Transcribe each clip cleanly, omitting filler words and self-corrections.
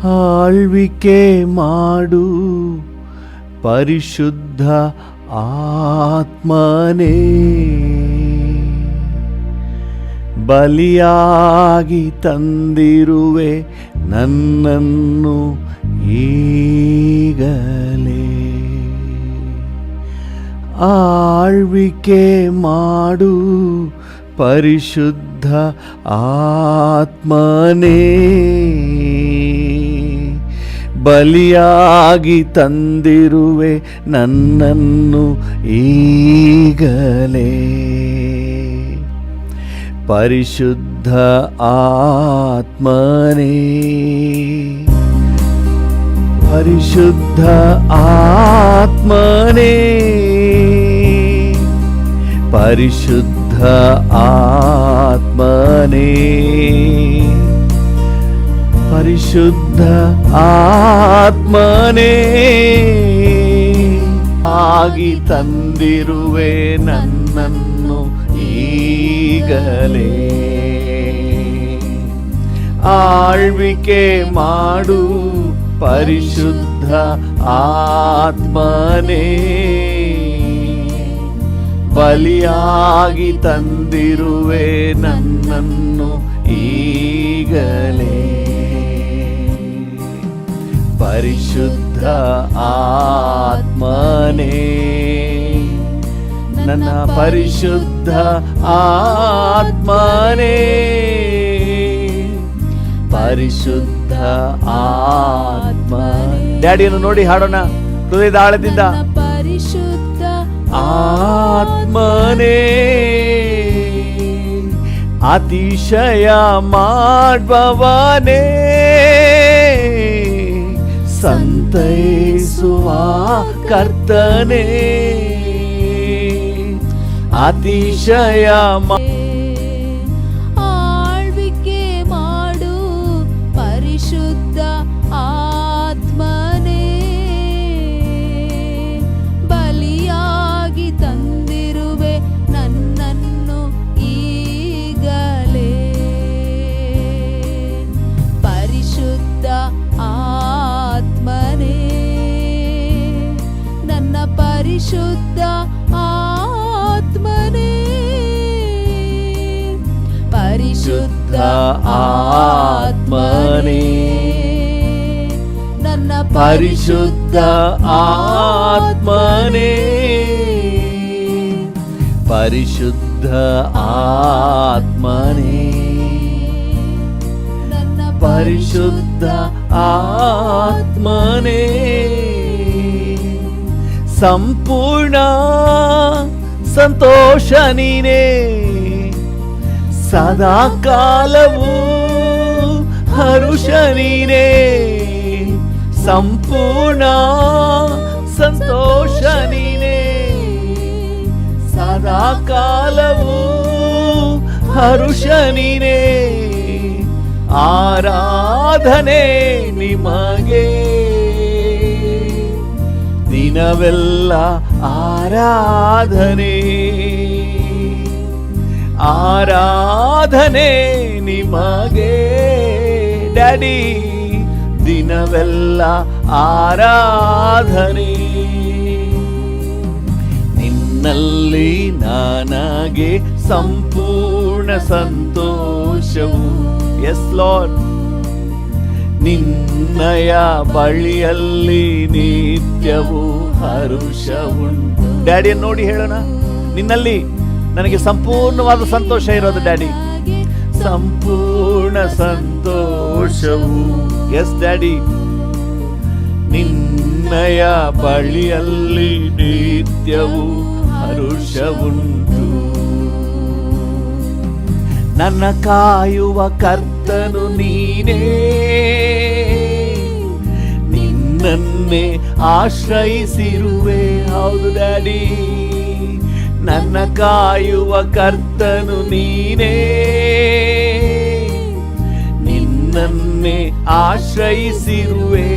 ಆಳ್ವಿಕೆ ಮಾಡು ಪರಿಶುದ್ಧ ಆತ್ಮನೇ, ಬಲಿಯಾಗಿ ತಂದಿರುವೆ ನನ್ನನ್ನು ಈಗಲೇ. ಆಳ್ವಿಕೆ ಮಾಡು ಪರಿಶುದ್ಧ ಆತ್ಮನೇ, ಬಲಿಯಾಗಿ ತಂದಿರುವೆ ನನ್ನನ್ನು ಈಗಲೇ. ಪರಿಶುದ್ಧ ಆತ್ಮನೇ, ಪರಿಶುದ್ಧ ಆತ್ಮನೇ, ಪರಿಶುದ್ಧ ಆತ್ಮನೇ, ಪರಿಶುದ್ಧ ಆತ್ಮನೇ, ಆಗಿ ತಂದಿರುವೆ ನನ್ನನ್ನು ಈಗಲೇ. ಆಳ್ವಿಕೆ ಮಾಡು ಪರಿಶುದ್ಧ ಆತ್ಮನೇ, ಬಲಿಯಾಗಿ ತಂದಿರುವೆ ನನ್ನನ್ನು ಈಗಲೇ. ಪರಿಶುದ್ಧ ಆತ್ಮನೇ, ನನ್ನ ಪರಿಶುದ್ಧ ಆತ್ಮನೇ, ಪರಿಶುದ್ಧ ಆತ್ಮನೇ. ಡ್ಯಾಡಿಯನ್ನು ನೋಡಿ ಹಾಡೋಣ ಹೃದಯದ ಆಳದಿಂದ. ಪರಿಶುದ್ಧ ಆತ್ಮನೇ, ಅತಿಶಯ ಮಾಡುವವನೇ, ಸಂತೈಸುವ ಕರ್ತನೇ, ಅತಿಶಯ ಆಳ್ವಿಕೆ ಮಾಡು ಪರಿಶುದ್ಧ ಆತ್ಮನೇ, ಬಲಿಯಾಗಿ ತಂದಿರುವೆ ನನ್ನನ್ನು ಈಗಲೇ. ಪರಿಶುದ್ಧ ಆತ್ಮನೇ, ನನ್ನ ಪರಿಶುದ್ಧ ಆತ್ಮನೇ, ಪರಿಶುದ್ಧ ಆತ್ಮನೇ, ನನ್ನ ಪರಿಶುದ್ಧ ಆತ್ಮನೇ, ಪರಿಶುದ್ಧ ಆತ್ಮನೇ, ನನ್ನ ಪರಿಶುದ್ಧ ಆತ್ಮನೇ, ಸಂಪೂರ್ಣ ಸಂತೋಷ ನೀನೇ, ಸದಾ ಕಾಲವೂ ಹರುಷ ನೀನೇ, ಸಂಪೂರ್ಣ ಸಂತೋಷ ನೀನೇ, ಸದಾ ಕಾಲವೂ ಹರುಷ ನೀನೇ. ಆರಾಧನೆ ನಿಮಗೆ ದಿನವೆಲ್ಲ ಆರಾಧನೆ, ಆರಾಧನೆ ನಿಮಗೆ ಡ್ಯಾಡಿ, ದಿನವೆಲ್ಲ ಆರಾಧನೆ. ನಿನ್ನಲ್ಲಿ ನನಗೆ ಸಂಪೂರ್ಣ ಸಂತೋಷವು. ಎಸ್ ಲಾರ್ಡ್, ನಿನ್ನಯ ಬಳಿಯಲ್ಲಿ ನಿತ್ಯವೂ ಹರುಷವುಂಟು. ಡ್ಯಾಡಿಯನ್ನು ನೋಡಿ ಹೇಳೋಣ, ನಿನ್ನಲ್ಲಿ ನನಗೆ ಸಂಪೂರ್ಣವಾದ ಸಂತೋಷ ಇರೋದು ಡ್ಯಾಡಿ, ಸಂಪೂರ್ಣ ಸಂತೋಷವು. ಎಸ್ ಡ್ಯಾಡಿ, ನಿನ್ನಯ ಬಳಿಯಲ್ಲಿ ನಿತ್ಯವೂ ಹರುಷವುಂಟು. ನನ್ನ ಕಾಯುವ ಕರ್ತನು ನೀನೇ, ನಿನ್ನನ್ನೇ ಆಶ್ರಯಿಸಿರುವೆ. ಹೌದು ಡ್ಯಾಡಿ, ನನ್ನ ಕಾಯುವ ಕರ್ತನು ನೀನೇ, ನಿನ್ನನ್ನೇ ಆಶ್ರಯಿಸಿರುವೆ.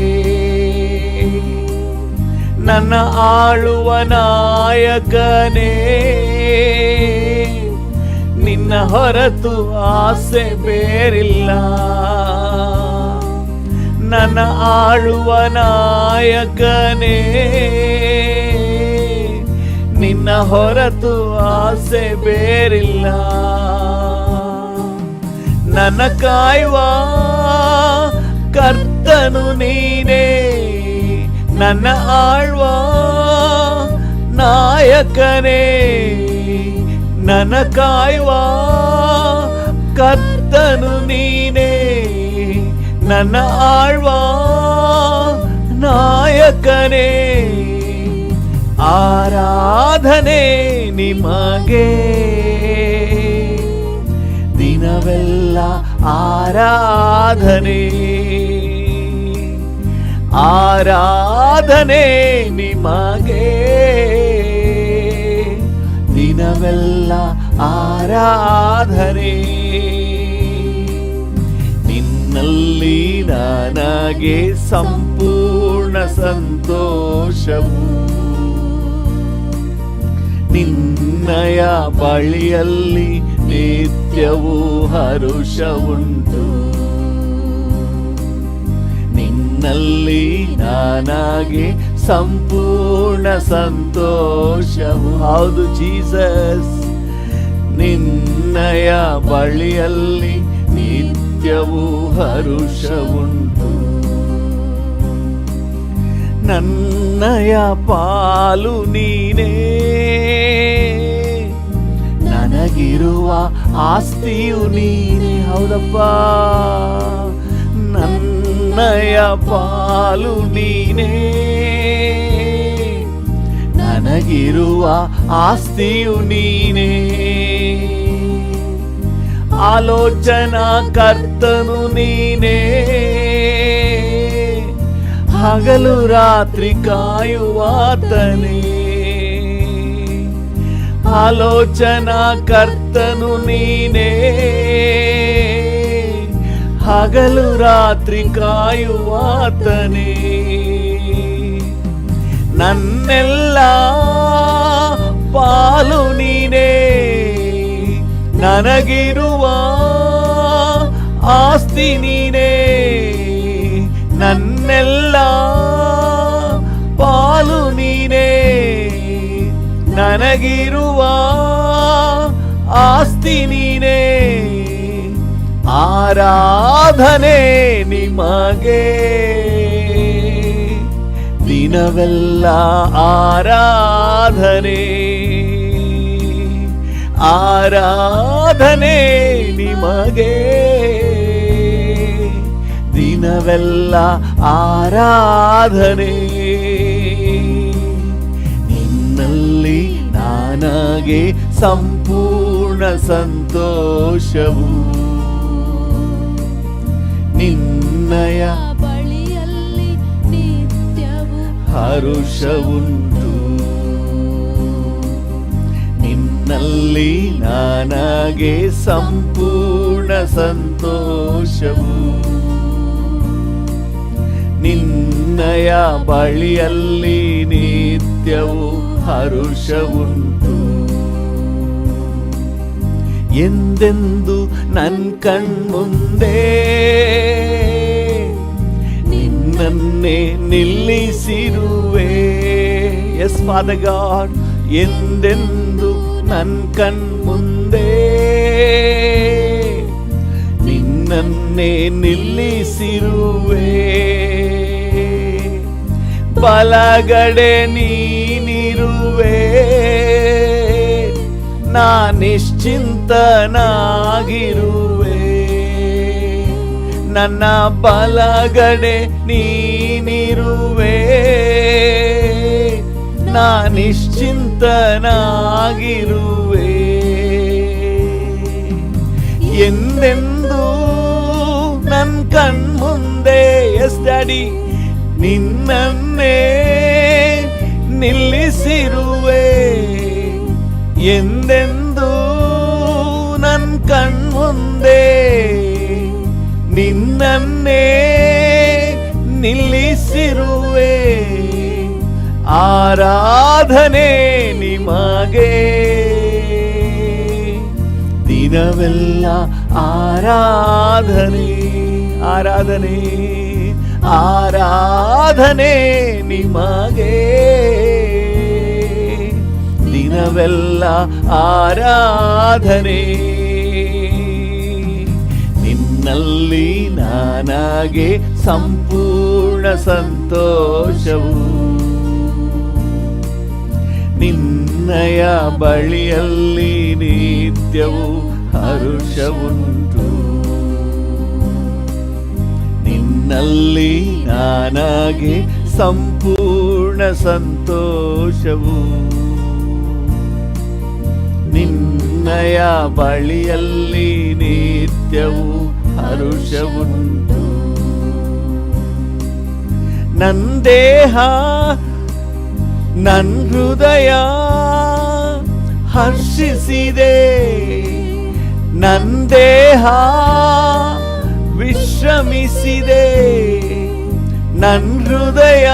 ನನ್ನ ಆಳುವ ನಾಯಕನೇ, ನಿನ್ನ ಹೊರತು ಆಸೆ ಬೇರಿಲ್ಲ. ನನ್ನ ಆಳುವ ನಾಯಕನೇ, ನಿನ್ನ ಹೊರತು ಆಸೆ ಬೇರಿಲ್ಲ. ನನ್ನ ಕಾಯುವ ಕರ್ತನು ನೀನೇ, ನನ್ನ ಆಳ್ವ ನಾಯಕನೇ, ನನ್ನ ಕಾಯುವ ಕರ್ತನು ನೀನೇ, ನನ್ನ ಆಳ್ವ ನಾಯಕನೇ. ಆರಾಧನೆ ನಿಮಗೆ ದಿನವೆಲ್ಲ ಆರಾಧನೆ, ಆರಾಧನೆ ನಿಮಗೆ ದಿನವೆಲ್ಲ ಆರಾಧನೆ. ನಿನ್ನಲ್ಲಿ ನನಗೆ ಸಂಪೂರ್ಣ ಸಂತೋಷವು, ನಿನ್ನಯ ಬಳಿಯಲ್ಲಿ ನಿತ್ಯವೂ ಹರುಷವುಂಟು. ನಿನ್ನಲ್ಲಿ ನನಗೆ ಸಂಪೂರ್ಣ ಸಂತೋಷವು. ಹೌದು ಜೀಸಸ್, ನಿನ್ನಯ ಬಳಿಯಲ್ಲಿ ನಿತ್ಯವೂ ಹರುಷವುಂಟು. ನನ್ನಯ ಪಾಲು ನೀನೇ, ನನಗಿರುವ ಆಸ್ತಿಯು ನೀನೇ. ಹೌದಪ್ಪ, ನನ್ನಯ ಪಾಲು ನೀನೇ, ನನಗಿರುವ ಆಸ್ತಿಯು ನೀನೇ. ಆಲೋಚನಾ ಕರ್ತನು ನೀನೇ, ಹಗಲು ರಾತ್ರಿ ಕಾಯುವಾತನೇ. ಆಲೋಚನಾ ಕರ್ತನು ನೀನೇ, ಹಗಲು ರಾತ್ರಿ ಕಾಯುವಾತನೇ. ನನ್ನೆಲ್ಲ ಪಾಲು ನೀನೇ, ನನಗಿರುವ ಆಸ್ತಿ ನೀನೇ. ನನ್ನೆಲ್ಲ ಪಾಲು ನೀನೇ, ನನಗಿರುವ ಆಸ್ತಿ ನೀನೇ. ಆರಾಧನೆ ನಿಮಗೆ ದಿನವೆಲ್ಲ ಆರಾಧನೆ, ಆರಾಧನೆ ನಿಮಗೆ ದಿನವೆಲ್ಲ ಆರಾಧನೆ. ನಿನ್ನಲ್ಲಿ ನನಗೆ ಸಂಪೂರ್ಣ ಸಂತೋಷವು, ನಿನ್ನಯ ಬಳಿಯಲ್ಲಿ ನಿತ್ಯವೂ ಹರುಷವುಂಟು. ನಿನ್ನಲ್ಲಿ ನನಗೆ ಸಂಪೂರ್ಣ ಸಂತೋಷವು, ನಿನ್ನಯ ಬಳಿಯಲ್ಲಿ ನಿತ್ಯವೂ ಹರುಷವುಂಟು. ಎಂದೆಂದು ನನ್ ಕಣ್ಮುಂದೆ ನಿನ್ನನ್ನೇ ನಿಲ್ಲಿಸಿರುವೆ. ಎಸ್ ಫಾದರ್ ಗಾಡ್, ಎಂದೆಂದು ನನ್ ಕಣ್ಮುಂದೆ ನಿನ್ನನ್ನೇ ನಿಲ್ಲಿಸಿರುವೆ. ಬಲಗಡೆ ನೀನಿರುವೆ, ನಾ ನಿಶ್ಚಿಂತನಾಗಿರುವೆ. ನನ್ನ ಬಲಗಡೆ ನೀನಿರುವೆ, ನಾ ನಿಶ್ಚಿಂತನಾಗಿರುವೆ. ಎಂದೆಂದು ನನ್ ಕಣ್ಮುಂದೆ ಎಸ್ ಡ್ಯಾಡಿ ನಿನ್ನನ್ನೇ ನಿಲ್ಲಿಸಿರುವೆ. ಎಂದೆಂದು ನನ್ ಕಣ್ಮುಂದೆ ನಿನ್ನನ್ನೇ ನಿಲ್ಲಿಸಿರುವೆ. ಆರಾಧನೆ ನಿಮಗೆ ದಿನವೆಲ್ಲ ಆರಾಧನೆ, ಆರಾಧನೆ, ಆರಾಧನೆ ನಿಮಗೆ, ದಿನವೆಲ್ಲ ಆರಾಧನೆ. ನಿನ್ನಲ್ಲಿ ನನಗೆ ಸಂಪೂರ್ಣ ಸಂತೋಷವು, ನಿನ್ನಯ ಬಳಿಯಲ್ಲಿ ನಿತ್ಯವೂ ಹರುಷವುಂಟು. ನಿನ್ನಲ್ಲಿ ನನಗೆ ಸಂಪೂರ್ಣ ಸಂತೋಷವು, ನಿನ್ನಯ ಬಳಿಯಲ್ಲಿ ನಿತ್ಯವೂ ಹರುಷವುಂಟು. ನನ್ನ ದೇಹ ನನ್ನ ಹೃದಯ ಹರ್ಷಿಸಿದೆ, ನನ್ನ ದೇಹ ವಿಶ್ರಮಿಸಿದೆ, ನನ್ನ ಹೃದಯ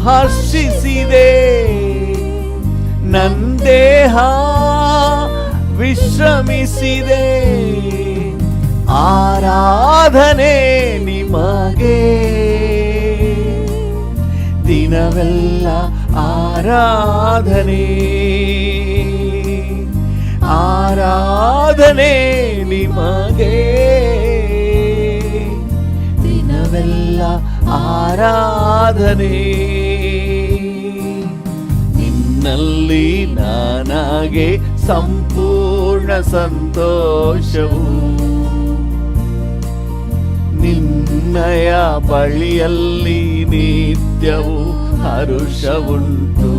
ಹರ್ಷಿಸಿದೆ, ನನ್ನ ದೇಹ ವಿಶ್ರಮಿಸಿದೆ. ಆರಾಧನೆ ನಿಮಗೆ, ದಿನವೆಲ್ಲ ಆರಾಧನೆ. ಆರಾಧನೆ ನಿಮಗೆ, ದಿನವೆಲ್ಲ ಆರಾಧನೆ. ನಿನ್ನಲ್ಲಿ ನನಗೆ ಸಂಪೂರ್ಣ ಸಂತೋಷವು, ನಿನ್ನಯ ಬಳಿಯಲ್ಲಿ ನಿತ್ಯವೂ ಹರುಷವುಂಟು.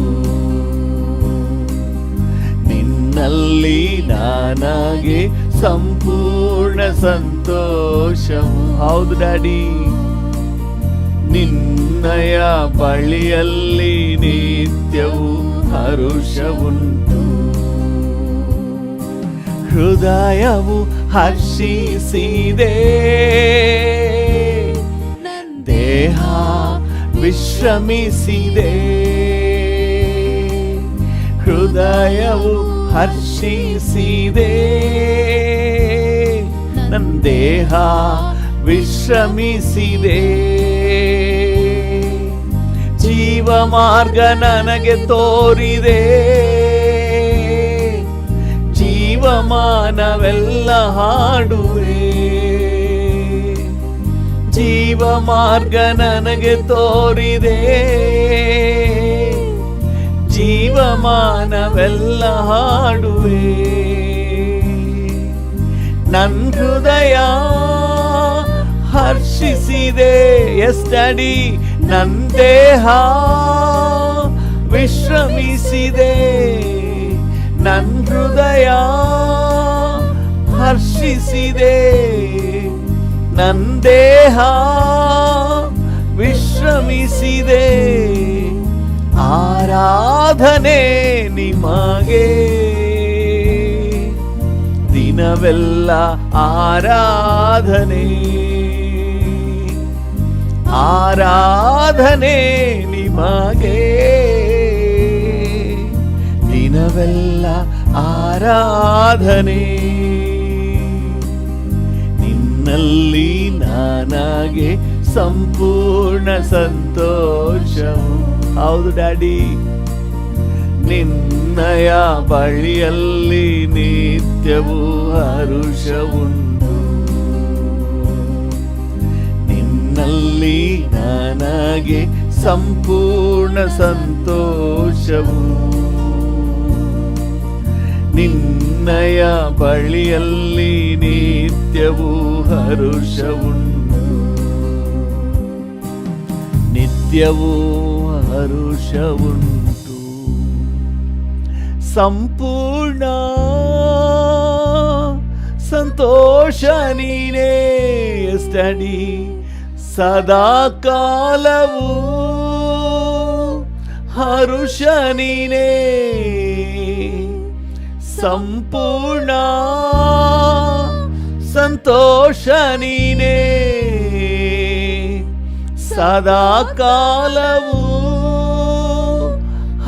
ನಿನ್ನಲ್ಲಿ ನನಗೆ ಸಂಪೂರ್ಣ ಸಂತೋಷವು. ಹೌದು ಡ್ಯಾಡಿ, ನಿನ್ನಯ ಬಳಿಯಲ್ಲಿ ನಿತ್ಯವೂ ಹರುಷವುಂಟು. ಹೃದಯವು ಹರ್ಷಿಸಿದೆ, ದೇಹ ವಿಶ್ರಮಿಸಿದೆ. ಹೃದಯವು ಹರ್ಷಿಸಿದೆ, ನನ್ನ ದೇಹ ವಿಶ್ರಮಿಸಿದೆ. ಜೀವ ಮಾರ್ಗ ನನಗೆ ತೋರಿದೆ, ಜೀವಮಾನವೆಲ್ಲ ಹಾಡುವೆ. ಜೀವ ಮಾರ್ಗ ನನಗೆ ತೋರಿದೆ, ಜೀವಮಾನವೆಲ್ಲ ಹಾಡುವೆ. ನನ್ನ ಹೃದಯ ಹರ್ಷಿಸಿದೆ, ಎಸ್ ಡ್ಯಾಡಿ, ನನ್ನ ದೇಹ ವಿಶ್ರಮಿಸಿದೆ. ನನ್ನ ಹೃದಯ ಹರ್ಷಿಸಿದೆ, ನನ್ನ ದೇಹ ವಿಶ್ರಮಿಸಿದೆ. ಆರಾಧನೆ ನಿಮಗೆ, ದಿನವೆಲ್ಲ ಆರಾಧನೆ. ಆರಾಧನೆ ನಿಮಗೆ, ದಿನವೆಲ್ಲ ಆರಾಧನೆ. ನಿನ್ನಲ್ಲಿ ನನಗೆ ಸಂಪೂರ್ಣ ಸಂತೋಷವು. ಹೌದು ಡ್ಯಾಡಿ, ನಿನ್ನಯ ಬಳಿಯಲ್ಲಿ ನಿತ್ಯವೂ ಹರುಷವುಂಟು. ನಿನ್ನಲ್ಲಿ ನನಗೆ ಸಂಪೂರ್ಣ ಸಂತೋಷವು, ನಿನ್ನಯ ಬಳಿಯಲ್ಲಿ ನಿತ್ಯವೂ ಹರುಷವುಂಟು. ನಿತ್ಯವೂ ಹರುಷವುಂಟು. ಸಂಪೂರ್ಣ ಸಂತೋಷ ನೀನೇ ಸ್ಟಡಿ, ಸದಾ ಕಾಲವೂ ಹರುಷ ನೀನೇ. ಸಂಪೂರ್ಣ ಸಂತೋಷ ನೀನೇ, ಸದಾ ಕಾಲವೂ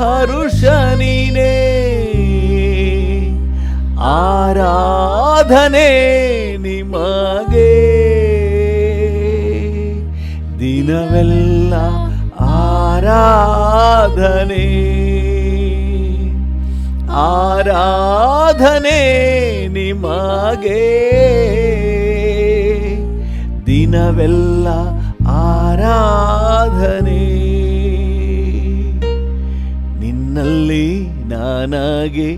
ಹರುಷ ನೀನೇ. ಆರಾಧನೆ ನಿಮಗೆ, ದಿನವೆಲ್ಲ ಆರಾಧನೆ ಆರಾಧನೆ ನಿಮಗೆ ದಿನವೆಲ್ಲ ಆರಾಧನೆ ನಿನ್ನಲ್ಲಿ ನನಗೆ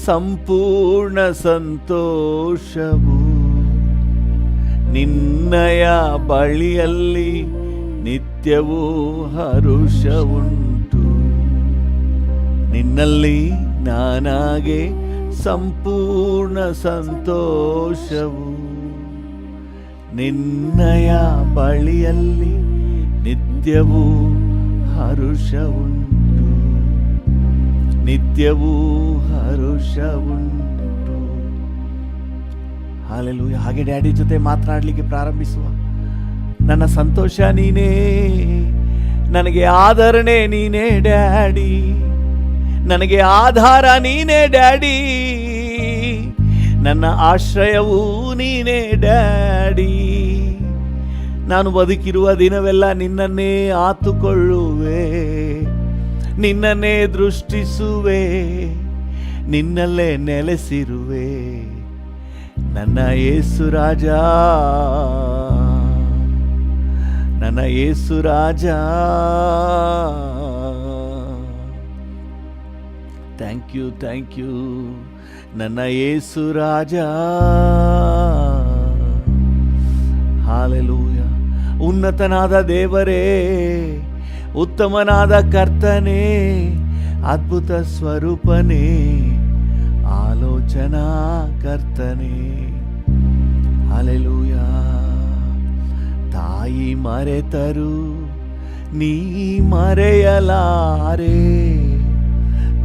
ಸಂಪೂರ್ಣ ಸಂತೋಷವು ನಿನ್ನಯ ಬಳಿಯಲ್ಲಿ ನಿತ್ಯವೂ ಹರುಷವುಂಟು ನಿನ್ನಲ್ಲಿ ನನಗೆ ಸಂಪೂರ್ಣ ಸಂತೋಷವು ನಿನ್ನಯ ಬಳಿಯಲ್ಲಿ ನಿತ್ಯವೂ ಹರುಷವುಂಟು ನಿತ್ಯವೂ ಹರುಷವುಂಟು. ಹಾಲೆಲೂಯ. ಹಾಗೆ ಡ್ಯಾಡಿ ಜೊತೆ ಮಾತನಾಡಲಿಕ್ಕೆ ಪ್ರಾರಂಭಿಸುವ. ನನ್ನ ಸಂತೋಷ ನೀನೇ, ನನಗೆ ಆಧರಣೆ ನೀನೇ ಡ್ಯಾಡಿ, ನನಗೆ ಆಧಾರ ನೀನೇ ಡ್ಯಾಡಿ, ನನ್ನ ಆಶ್ರಯವೂ ನೀನೇ ಡ್ಯಾಡಿ. ನಾನು ಬದುಕಿರುವ ದಿನವೆಲ್ಲ ನಿನ್ನನ್ನೇ ಆತುಕೊಳ್ಳುವೆ, ನಿನ್ನನ್ನೇ ದೃಷ್ಟಿಸುವೆ, ನಿನ್ನಲ್ಲೇ ನೆಲೆಸಿರುವೆ ನನ್ನ ಯೇಸು ರಾಜ, ನನ್ನ ಯೇಸು ರಾಜ. ಥ್ಯಾಂಕ್ ಯು ನನ್ನ ಯೇಸು ರಾಜ. ಹಾಲೆಲೂಯ. ಉನ್ನತನಾದ ದೇವರೇ, ಉತ್ತಮನಾದ ಕರ್ತನೇ, ಅದ್ಭುತ ಸ್ವರೂಪನೇ, ಆಲೋಚನಾ ಕರ್ತನೇ. ಹಾಲೆಲೂಯ. ತಾಯಿ ಮರೆತರು ನೀ ಮರೆಯಲಾರೆ,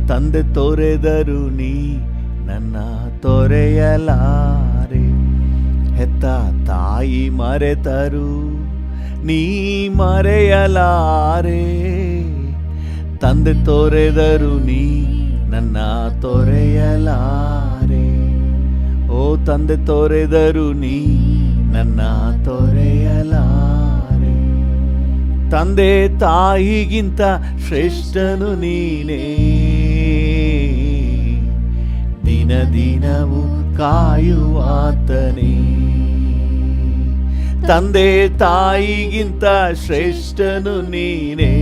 ತಂದೆ ತೊರೆದರು ನೀ ನನ್ನ ತೊರೆಯಲಾರೆ. ಹೆತ್ತ ತಾಯಿ ಮರೆತರು ನೀ ಮರೆಯಲಾರೆ, ತಂದೆ ತೊರೆದರು ನೀ ನನ್ನ ತೊರೆಯಲಾರೆ. ಓ ತಂದೆ ತೊರೆದರು ನೀ ನನ್ನ ತೊರೆಯಲಾರೆ. ತಂದೆ ತಾಯಿಗಿಂತ ಶ್ರೇಷ್ಠನು ನೀನೇ, ದಿನ ದಿನವೂ ಕಾಯುವಾತನೇ. ತಂದೆ ತಾಯಿಗಿಂತ ಶ್ರೇಷ್ಠನು ನೀನೇ,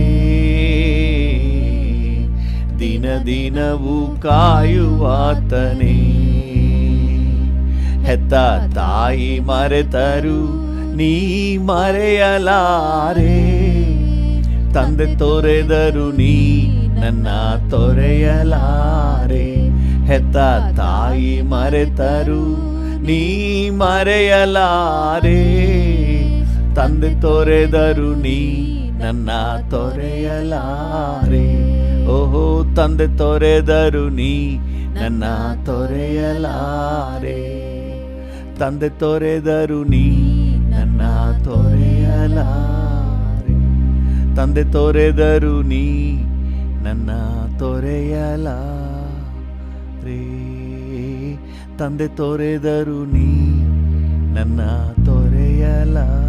ದಿನ ದಿನವೂ ಕಾಯುವಾತನೇ. ಹೆತ್ತ ತಾಯಿ ಮರೆತರು ನೀ ಮರೆಯಲಾರೆ, ತಂದೆ ತೊರೆದರು ನೀ ನನ್ನ ತೊರೆಯಲಾರೆ. ಹೆತ್ತ ತಾಯಿ ಮರೆತರು ನೀ ಮರೆಯಲಾರೆ, ತಂದೆ ತೊರೆದರು ನೀ ನನ್ನ ತೊರೆಯಲಾರೆ. ಓಹೋ ತಂದೆ ತೊರೆದರು ನೀ ನನ್ನ ತೊರೆಯಲಾರೆ, ತಂದೆ ತೊರೆದರು ನೀ ನನ್ನ ತೊರೆಯಲಾರೆ. ತಂದೆ ತೊರೆದರು ನೀ ನನ್ನ ತೊರೆಯಲಾರೆ, ತಂದೆ ತೊರೆದರು ನೀ ನನ್ನ ತೊರೆಯಲಾರೆ.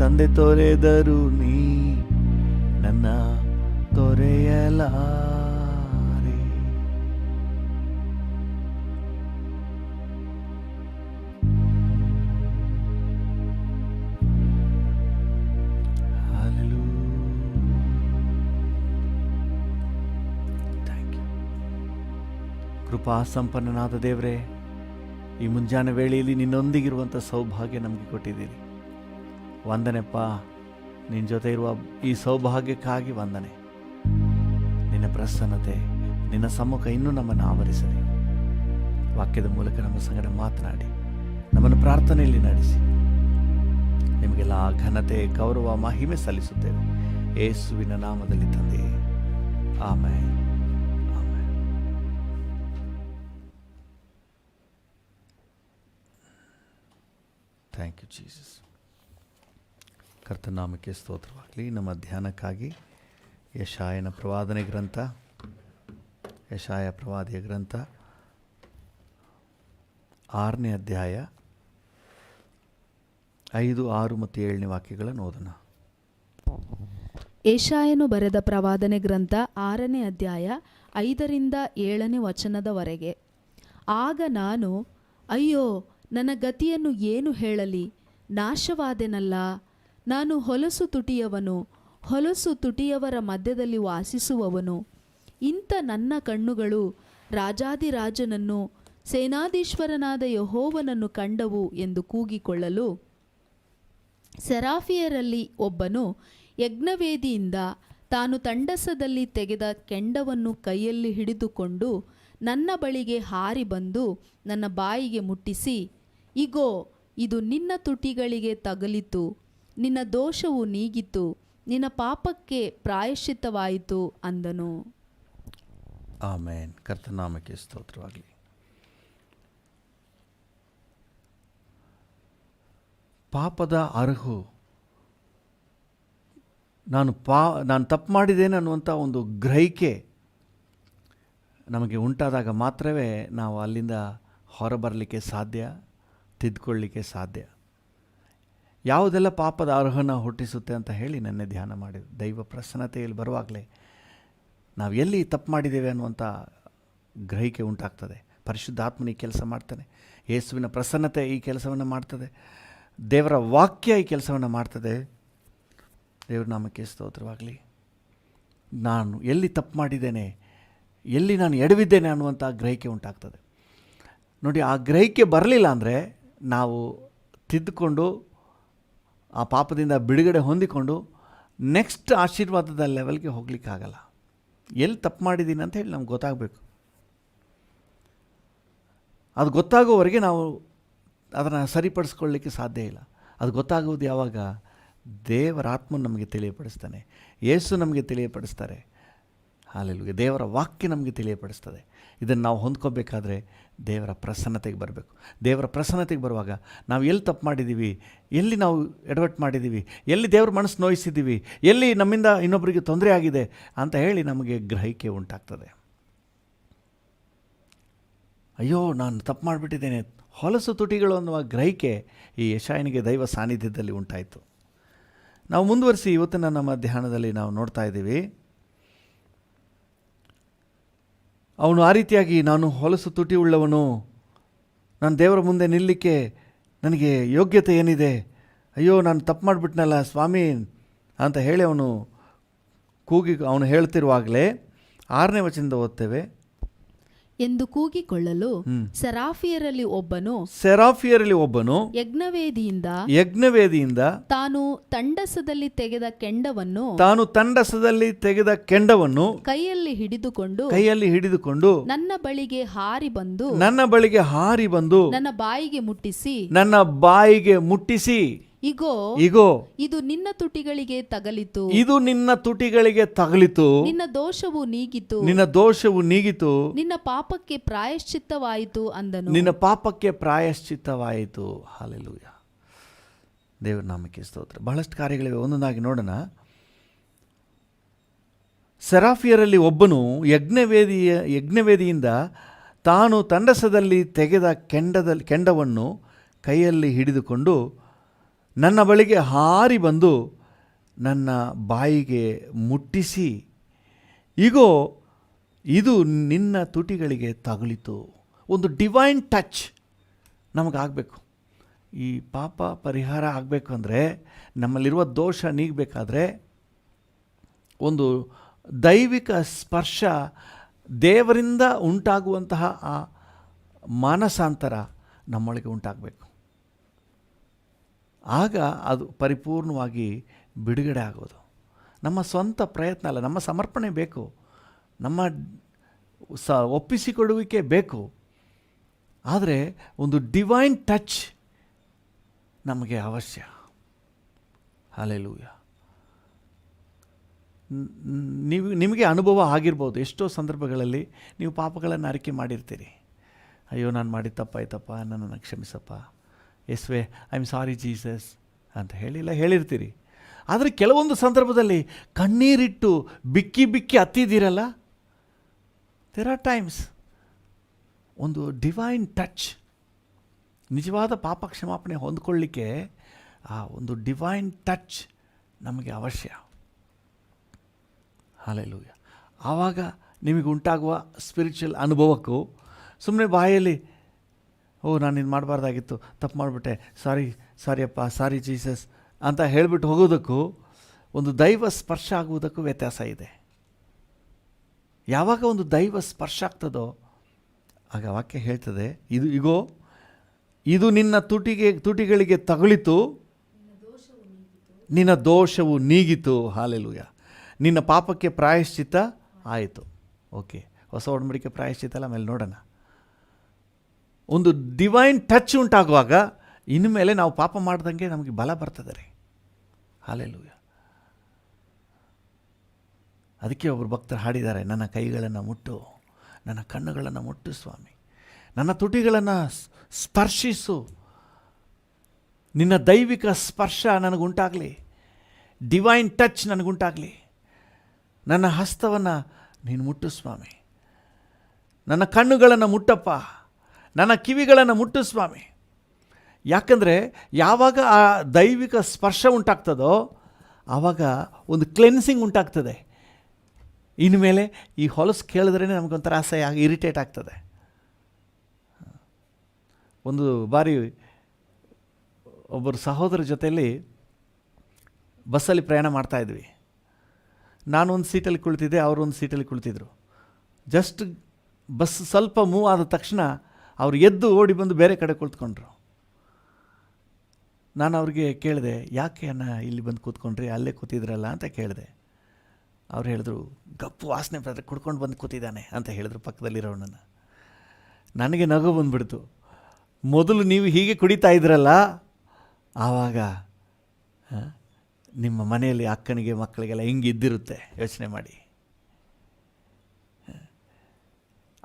ತಂದೆ ತೊರೆದರು ನೀ ನನ್ನ ತೊರೆಯಲಾರೆ. ಕೃಪಾ ಸಂಪನ್ನನಾದ ದೇವರೇ, ಈ ಮುಂಜಾನೆ ವೇಳೆಯಲ್ಲಿ ನಿನ್ನೊಂದಿಗಿರುವಂಥ ಸೌಭಾಗ್ಯ ನಮಗೆ ಕೊಟ್ಟಿದ್ದೀರಿ. ವಂದನೆಪ್ಪ. ನಿನ್ನ ಜೊತೆ ಇರುವ ಈ ಸೌಭಾಗ್ಯಕ್ಕಾಗಿ ವಂದನೆ. ನಿನ್ನ ಪ್ರಸನ್ನತೆ, ನಿನ್ನ ಸಮ್ಮುಖ ಇನ್ನೂ ನಮ್ಮನ್ನು ಆವರಿಸಲಿ. ವಾಕ್ಯದ ಮೂಲಕ ನಮ್ಮ ಸಂಗಡ ಮಾತನಾಡಿ ನಮ್ಮನ್ನು ಪ್ರಾರ್ಥನೆಯಲ್ಲಿ ನಡೆಸಿ. ನಿಮಗೆಲ್ಲ ಘನತೆ, ಗೌರವ, ಮಹಿಮೆ ಸಲ್ಲಿಸುತ್ತೇವೆ ಯೇಸುವಿನ ನಾಮದಲ್ಲಿ ತಂದೆಯೇ, ಆಮೆನ್. Thank you Jesus. ಕರ್ತನಾಮಕ್ಕೆ ಸ್ತೋತ್ರವಾಗಲಿ. ನಮ್ಮ ಧ್ಯಾನಕ್ಕಾಗಿ ಯೆಶಾಯನ ಪ್ರವಾದನೆ ಗ್ರಂಥ, ಯೆಶಾಯ ಪ್ರವಾದಿಯ ಗ್ರಂಥ 6ನೇ ಅಧ್ಯಾಯ 5, 6 ಮತ್ತು 7ನೇ ವಾಕ್ಯಗಳನ್ನು ಓದೋಣ. ಯೆಶಾಯನು ಬರೆದ ಪ್ರವಾದನೆ ಗ್ರಂಥ 6ನೇ ಅಧ್ಯಾಯ 5ರಿಂದ 7ನೇ ವಚನದವರೆಗೆ. ಆಗ ನಾನು, ಅಯ್ಯೋ, ನನ್ನ ಗತಿಯನ್ನು ಏನು ಹೇಳಲಿ, ನಾಶವಾದೆನಲ್ಲ. ನಾನು ಹೊಲಸು ತುಟಿಯವರ ಮಧ್ಯದಲ್ಲಿ ವಾಸಿಸುವವನು. ಇಂಥ ನನ್ನ ಕಣ್ಣುಗಳು ರಾಜಾದಿರಾಜನನ್ನು, ಸೇನಾಧೀಶ್ವರನಾದ ಯೆಹೋವನನ್ನು ಕಂಡವು ಎಂದು ಕೂಗಿಕೊಳ್ಳಲು, ಸೆರಾಫಿಯರಲ್ಲಿ ಒಬ್ಬನು ಯಜ್ಞವೇದಿಯಿಂದ ತಾನು ತಂಡಸದಲ್ಲಿ ತೆಗೆದ ಕೆಂಡವನ್ನು ಕೈಯಲ್ಲಿ ಹಿಡಿದುಕೊಂಡು ನನ್ನ ಬಳಿಗೆ ಹಾರಿ ಬಂದು ನನ್ನ ಬಾಯಿಗೆ ಮುಟ್ಟಿಸಿ, ಇಗೋ, ಇದು ನಿನ್ನ ತುಟಿಗಳಿಗೆ ತಗಲಿತು, ನಿನ್ನ ದೋಷವು ನೀಗಿತು, ನಿನ್ನ ಪಾಪಕ್ಕೆ ಪ್ರಾಯಶ್ಚಿತ್ತವಾಯಿತು ಅಂದನು. ಆಮೇನ್. ಕರ್ತನಾಮಕ್ಕೆ ಸ್ತೋತ್ರವಾಗಲಿ. ಪಾಪದ ಅರ್ಹು, ನಾನು ತಪ್ಪು ಮಾಡಿದ್ದೇನೆ ಅನ್ನುವಂಥ ಒಂದು ಗ್ರಹಿಕೆ ನಮಗೆ ಉಂಟಾದಾಗ ಮಾತ್ರವೇ ನಾವು ಅಲ್ಲಿಂದ ಹೊರಬರಲಿಕ್ಕೆ ಸಾಧ್ಯ, ತಿದ್ದುಕೊಳ್ಳಲಿಕ್ಕೆ ಸಾಧ್ಯ. ಯಾವುದೆಲ್ಲ ಪಾಪದ ಅರ್ಹನ ಹುಟ್ಟಿಸುತ್ತೆ ಅಂತ ಹೇಳಿ ನೆನ್ನೆ ಧ್ಯಾನ ಮಾಡಿದ್ವಿ. ದೈವ ಪ್ರಸನ್ನತೆಯಲ್ಲಿ ಬರುವಾಗಲೇ ನಾವು ಎಲ್ಲಿ ತಪ್ಪು ಮಾಡಿದ್ದೇವೆ ಅನ್ನುವಂಥ ಗ್ರಹಿಕೆ ಉಂಟಾಗ್ತದೆ. ಪರಿಶುದ್ಧಾತ್ಮನ ಈ ಕೆಲಸ ಮಾಡ್ತಾನೆ, ಯೇಸುವಿನ ಪ್ರಸನ್ನತೆ ಈ ಕೆಲಸವನ್ನು ಮಾಡ್ತದೆ, ದೇವರ ವಾಕ್ಯ ಈ ಕೆಲಸವನ್ನು ಮಾಡ್ತದೆ. ದೇವರ ನಾಮಕ್ಕೆ ಸ್ತೋತ್ರವಾಗಲಿ. ನಾನು ಎಲ್ಲಿ ತಪ್ಪು ಮಾಡಿದ್ದೇನೆ, ಎಲ್ಲಿ ನಾನು ಎಡವಿದ್ದೇನೆ ಅನ್ನುವಂಥ ಗ್ರಹಿಕೆ ಉಂಟಾಗ್ತದೆ. ನೋಡಿ, ಆ ಗ್ರಹಿಕೆ ಬರಲಿಲ್ಲ ಅಂದರೆ ನಾವು ತಿದ್ದುಕೊಂಡು ಆ ಪಾಪದಿಂದ ಬಿಡುಗಡೆ ಹೊಂದಿಕೊಂಡು ನೆಕ್ಸ್ಟ್ ಆಶೀರ್ವಾದದ ಲೆವೆಲ್ಗೆ ಹೋಗ್ಲಿಕ್ಕಾಗಲ್ಲ. ಎಲ್ಲಿ ತಪ್ಪು ಮಾಡಿದ್ದೀನಿ ಅಂತ ಹೇಳಿ ನಮ್ಗೆ ಗೊತ್ತಾಗಬೇಕು. ಅದು ಗೊತ್ತಾಗೋವರೆಗೆ ನಾವು ಅದನ್ನು ಸರಿಪಡಿಸ್ಕೊಳ್ಳಿಕ್ಕೆ ಸಾಧ್ಯ ಇಲ್ಲ. ಅದು ಗೊತ್ತಾಗುವುದು ಯಾವಾಗ? ದೇವರ ಆತ್ಮನು ನಮಗೆ ತಿಳಿಯಪಡಿಸ್ತಾನೆ, ಯೇಸು ನಮಗೆ ತಿಳಿಯಪಡಿಸ್ತಾರೆ. ಹಾಲೆಲೂಯಾ. ದೇವರ ವಾಕ್ಯ ನಮಗೆ ತಿಳಿಯಪಡಿಸ್ತದೆ. ಇದನ್ನು ನಾವು ಹೊಂದ್ಕೋಬೇಕಾದ್ರೆ ದೇವರ ಪ್ರಸನ್ನತೆಗೆ ಬರಬೇಕು. ದೇವರ ಪ್ರಸನ್ನತೆಗೆ ಬರುವಾಗ ನಾವು ಎಲ್ಲಿ ತಪ್ಪು ಮಾಡಿದ್ದೀವಿ, ಎಲ್ಲಿ ನಾವು ಎಡವಟ್ಟು ಮಾಡಿದ್ದೀವಿ, ಎಲ್ಲಿ ದೇವ್ರ ಮನಸ್ಸು ನೋಯಿಸಿದ್ದೀವಿ, ಎಲ್ಲಿ ನಮ್ಮಿಂದ ಇನ್ನೊಬ್ಬರಿಗೆ ತೊಂದರೆ ಆಗಿದೆ ಅಂತ ಹೇಳಿ ನಮಗೆ ಗ್ರಹಿಕೆ ಉಂಟಾಗ್ತದೆ. ಅಯ್ಯೋ, ನಾನು ತಪ್ಪು ಮಾಡಿಬಿಟ್ಟಿದ್ದೇನೆ, ಹೊಲಸು ತುಟಿಗಳು ಅನ್ನುವ ಗ್ರಹಿಕೆ ಈ ಯೆಶಾಯನಿಗೆ ದೈವ ಸಾನ್ನಿಧ್ಯದಲ್ಲಿ ಉಂಟಾಯಿತು. ನಾವು ಮುಂದುವರಿಸಿ ಇವತ್ತಿನ ನಮ್ಮ ಧ್ಯಾನದಲ್ಲಿ ನಾವು ನೋಡ್ತಾ ಇದ್ದೀವಿ. ಅವನು ಆ ರೀತಿಯಾಗಿ, ನಾನು ಹೊಲಸು ತುಟಿ ಉಳ್ಳವನು, ನಾನು ದೇವರ ಮುಂದೆ ನಿಲ್ಲಲಿಕ್ಕೆ ನನಗೆ ಯೋಗ್ಯತೆ ಏನಿದೆ, ಅಯ್ಯೋ ನಾನು ತಪ್ಪು ಮಾಡಿಬಿಟ್ನಲ್ಲ ಸ್ವಾಮಿ ಅಂತ ಹೇಳಿ ಅವನು ಹೇಳ್ತಿರುವಾಗಲೇ 6ನೇ ವಚನದಿಂದ ಓದ್ತೇವೆ. ಎಂದು ಕೂಗಿಕೊಳ್ಳಲು ಸೆರಾಫಿಯರಲ್ಲಿ ಒಬ್ಬನು ಯಜ್ಞವೇದಿಯಿಂದ ತಾನು ತಂಡಸದಲ್ಲಿ ತೆಗೆದ ಕೆಂಡವನ್ನು ಕೈಯಲ್ಲಿ ಹಿಡಿದುಕೊಂಡು ನನ್ನ ಬಳಿಗೆ ಹಾರಿ ಬಂದು ನನ್ನ ಬಾಯಿಗೆ ಮುಟ್ಟಿಸಿ, ಇಗೋ, ಇದು ನಿನ್ನ ತುಟಿಗಳಿಗೆ ತಗಲಿತು, ನಿನ್ನ ದೋಷವು ನೀಗಿತು, ನಿನ್ನ ಪಾಪಕ್ಕೆ ಪ್ರಾಯಶ್ಚಿತ್ತವಾಯಿತು ಅಂದನು. ಹಲ್ಲೆಲೂಯಾ. ದೇವರ ನಾಮಕ್ಕೆ ಸ್ತೋತ್ರ. ಬಹಳಷ್ಟು ಕಾರ್ಯಗಳಿವೆ, ಒಂದೊಂದಾಗಿ ನೋಡೋಣ. ಸೆರಾಫಿಯರಲ್ಲಿ ಒಬ್ಬನು ಯಜ್ಞವೇದಿಯಿಂದ ತಾನು ತಂಡಸದಲ್ಲಿ ತೆಗೆದ ಕೆಂಡವನ್ನು ಕೈಯಲ್ಲಿ ಹಿಡಿದುಕೊಂಡು ನನ್ನ ಬಳಿಗೆ ಹಾರಿ ಬಂದು ನನ್ನ ಬಾಯಿಗೆ ಮುಟ್ಟಿಸಿ, ಇಗೋ, ಇದು ನಿನ್ನ ತುಟಿಗಳಿಗೆ ತಗುಲಿತು. ಒಂದು ಡಿವೈನ್ ಟಚ್ ನಮಗಾಗಬೇಕು. ಈ ಪಾಪ ಪರಿಹಾರ ಆಗಬೇಕು ಅಂದರೆ, ನಮ್ಮಲ್ಲಿರುವ ದೋಷ ನೀಗಬೇಕಾದ್ರೆ ಒಂದು ದೈವಿಕ ಸ್ಪರ್ಶ, ದೇವರಿಂದ ಉಂಟಾಗುವಂತಹ ಆ ಮಾನಸಾಂತರ ನಮ್ಮೊಳಗೆ ಉಂಟಾಗಬೇಕು. ಆಗ ಅದು ಪರಿಪೂರ್ಣವಾಗಿ ಬಿಡುಗಡೆ ಆಗೋದು. ನಮ್ಮ ಸ್ವಂತ ಪ್ರಯತ್ನ ಅಲ್ಲ, ನಮ್ಮ ಸಮರ್ಪಣೆ ಬೇಕು, ನಮ್ಮ ಒಪ್ಪಿಸಿಕೊಡುವಿಕೆ ಬೇಕು. ಆದರೆ ಒಂದು ಡಿವೈನ್ ಟಚ್ ನಮಗೆ ಅವಶ್ಯ. ಹಲ್ಲೆಲೂಯಾ. ನಿಮಗೆ ಅನುಭವ ಆಗಿರ್ಬೋದು. ಎಷ್ಟೋ ಸಂದರ್ಭಗಳಲ್ಲಿ ನೀವು ಪಾಪಗಳನ್ನು ಅರಿಕೆ ಮಾಡಿರ್ತೀರಿ. ಅಯ್ಯೋ, ನಾನು ಮಾಡಿದ ತಪ್ಪಾಯ್ತಪ್ಪ, ನನ್ನನ್ನು ಕ್ಷಮಿಸಪ್ಪ, ಯೇಸುವೆ ಐ ಆಮ್ ಸಾರಿ ಜೀಸಸ್ ಅಂತ ಹೇಳಿರ್ತೀರಿ. ಆದರೆ ಕೆಲವೊಂದು ಸಂದರ್ಭದಲ್ಲಿ ಕಣ್ಣೀರಿಟ್ಟು ಬಿಕ್ಕಿ ಹತ್ತಿದ್ದೀರಲ್ಲ. ದೇರ್ ಆರ್ ಟೈಮ್ಸ್ ಒಂದು ಡಿವೈನ್ ಟಚ್, ನಿಜವಾದ ಪಾಪ ಕ್ಷಮಾಪಣೆ ಹೊಂದ್ಕೊಳ್ಳಿಕ್ಕೆ ಆ ಒಂದು ಡಿವೈನ್ ಟಚ್ ನಮಗೆ ಅವಶ್ಯ. ಹಲ್ಲೆಲೂಯಾ. ಆವಾಗ ನಿಮಗೆ ಉಂಟಾಗುವ ಸ್ಪಿರಿಚುವಲ್ ಅನುಭವಕ್ಕೂ ಸುಮ್ಮನೆ ಬಾಯಲ್ಲಿ ನಾನು ಇದು ಮಾಡಬಾರ್ದಾಗಿತ್ತು, ತಪ್ಪು ಮಾಡಿಬಿಟ್ಟೆ, ಸಾರಿಯಪ್ಪ, ಸಾರಿ ಜೀಸಸ್ ಅಂತ ಹೇಳಿಬಿಟ್ಟು ಹೋಗೋದಕ್ಕೂ ಒಂದು ದೈವ ಸ್ಪರ್ಶ ಆಗುವುದಕ್ಕೂ ವ್ಯತ್ಯಾಸ ಇದೆ. ಯಾವಾಗ ಒಂದು ದೈವ ಸ್ಪರ್ಶ ಆಗ್ತದೋ ಆಗ ವಾಕ್ಯ ಹೇಳ್ತದೆ, ಇದು ನಿನ್ನ ತುಟಿಗಳಿಗೆ ತಗುಲಿತು, ನಿನ್ನ ದೋಷವು ನೀಗಿತು. ಹಲ್ಲೆಲೂಯಾ. ನಿನ್ನ ಪಾಪಕ್ಕೆ ಪ್ರಾಯಶ್ಚಿತ್ತ ಆಯಿತು. ಓಕೆ, ಹೊಸ ಒಡಂಬಡಿಕೆ ಪ್ರಾಯಶ್ಚಿತ್ತ ಅಲ್ಲ, ಆಮೇಲೆ ನೋಡೋಣ. ಒಂದು ಡಿವೈನ್ ಟಚ್ ಉಂಟಾಗುವಾಗ ಇನ್ಮೇಲೆ ನಾವು ಪಾಪ ಮಾಡ್ದಂಗೆ ನಮಗೆ ಬಲ ಬರ್ತದೆ ರೀ. ಹಲ್ಲೆಲೂಯಾ. ಅದಕ್ಕೆ ಒಬ್ಬರು ಭಕ್ತರು ಹಾಡಿದ್ದಾರೆ, ನನ್ನ ಕೈಗಳನ್ನು ಮುಟ್ಟು, ನನ್ನ ಕಣ್ಣುಗಳನ್ನು ಮುಟ್ಟು ಸ್ವಾಮಿ, ನನ್ನ ತುಟಿಗಳನ್ನು ಸ್ಪರ್ಶಿಸು, ನಿನ್ನ ದೈವಿಕ ಸ್ಪರ್ಶ ನನಗುಂಟಾಗಲಿ, ಡಿವೈನ್ ಟಚ್ ನನಗುಂಟಾಗಲಿ. ನನ್ನ ಹಸ್ತವನ್ನು ನೀನು ಮುಟ್ಟು ಸ್ವಾಮಿ, ನನ್ನ ಕಣ್ಣುಗಳನ್ನು ಮುಟ್ಟಪ್ಪ, ನನ್ನ ಕಿವಿಗಳನ್ನು ಮುಟ್ಟು ಸ್ವಾಮಿ. ಯಾಕಂದರೆ ಯಾವಾಗ ಆ ದೈವಿಕ ಸ್ಪರ್ಶ ಉಂಟಾಗ್ತದೋ ಆವಾಗ ಒಂದು ಕ್ಲೆನ್ಸಿಂಗ್ ಉಂಟಾಗ್ತದೆ. ಇನ್ಮೇಲೆ ಈ ಹೊಲಸು ಕೇಳಿದ್ರೇ ನಮಗೊಂಥರ ಅಸಹ್ಯ ಆಗಿ ಇರಿಟೇಟ್ ಆಗ್ತದೆ. ಒಂದು ಬಾರಿ ಒಬ್ಬರು ಸಹೋದರ ಜೊತೆಯಲ್ಲಿ ಬಸ್ಸಲ್ಲಿ ಪ್ರಯಾಣ ಮಾಡ್ತಾಯಿದ್ವಿ. ನಾನೊಂದು ಸೀಟಲ್ಲಿ ಕುಳಿತಿದ್ದೆ, ಅವರೊಂದು ಸೀಟಲ್ಲಿ ಕುಳಿತಿದ್ರು. ಜಸ್ಟ್ ಬಸ್ ಸ್ವಲ್ಪ ಮೂವ್ ಆದ ತಕ್ಷಣ ಅವ್ರು ಎದ್ದು ಓಡಿ ಬಂದು ಬೇರೆ ಕಡೆ ಕುಳಿತುಕೊಂಡ್ರು. ನಾನು ಅವ್ರಿಗೆ ಕೇಳಿದೆ, ಯಾಕೆ ಇಲ್ಲಿ ಬಂದು ಕೂತ್ಕೊಂಡ್ರಿ, ಅಲ್ಲೇ ಕೂತಿದ್ರಲ್ಲ ಅಂತ ಕೇಳಿದೆ. ಅವ್ರು ಹೇಳಿದ್ರು, ಗಪ್ಪು ವಾಸನೆ ಬರ್ತದೆ, ಕುಡ್ಕೊಂಡು ಬಂದು ಕೂತಿದ್ದಾನೆ ಅಂತ ಹೇಳಿದ್ರು ಪಕ್ಕದಲ್ಲಿರೋನನ್ನು. ನನಗೆ ನಗು ಬಂದುಬಿಡ್ತು. ಮೊದಲು ನೀವು ಹೀಗೆ ಕುಡಿತಾ ಇದ್ರಲ್ಲ, ಆವಾಗ ನಿಮ್ಮ ಮನೆಯಲ್ಲಿ ಅಕ್ಕನಿಗೆ ಮಕ್ಕಳಿಗೆಲ್ಲ ಹಿಂಗಿದ್ದಿರುತ್ತೆ, ಯೋಚನೆ ಮಾಡಿ.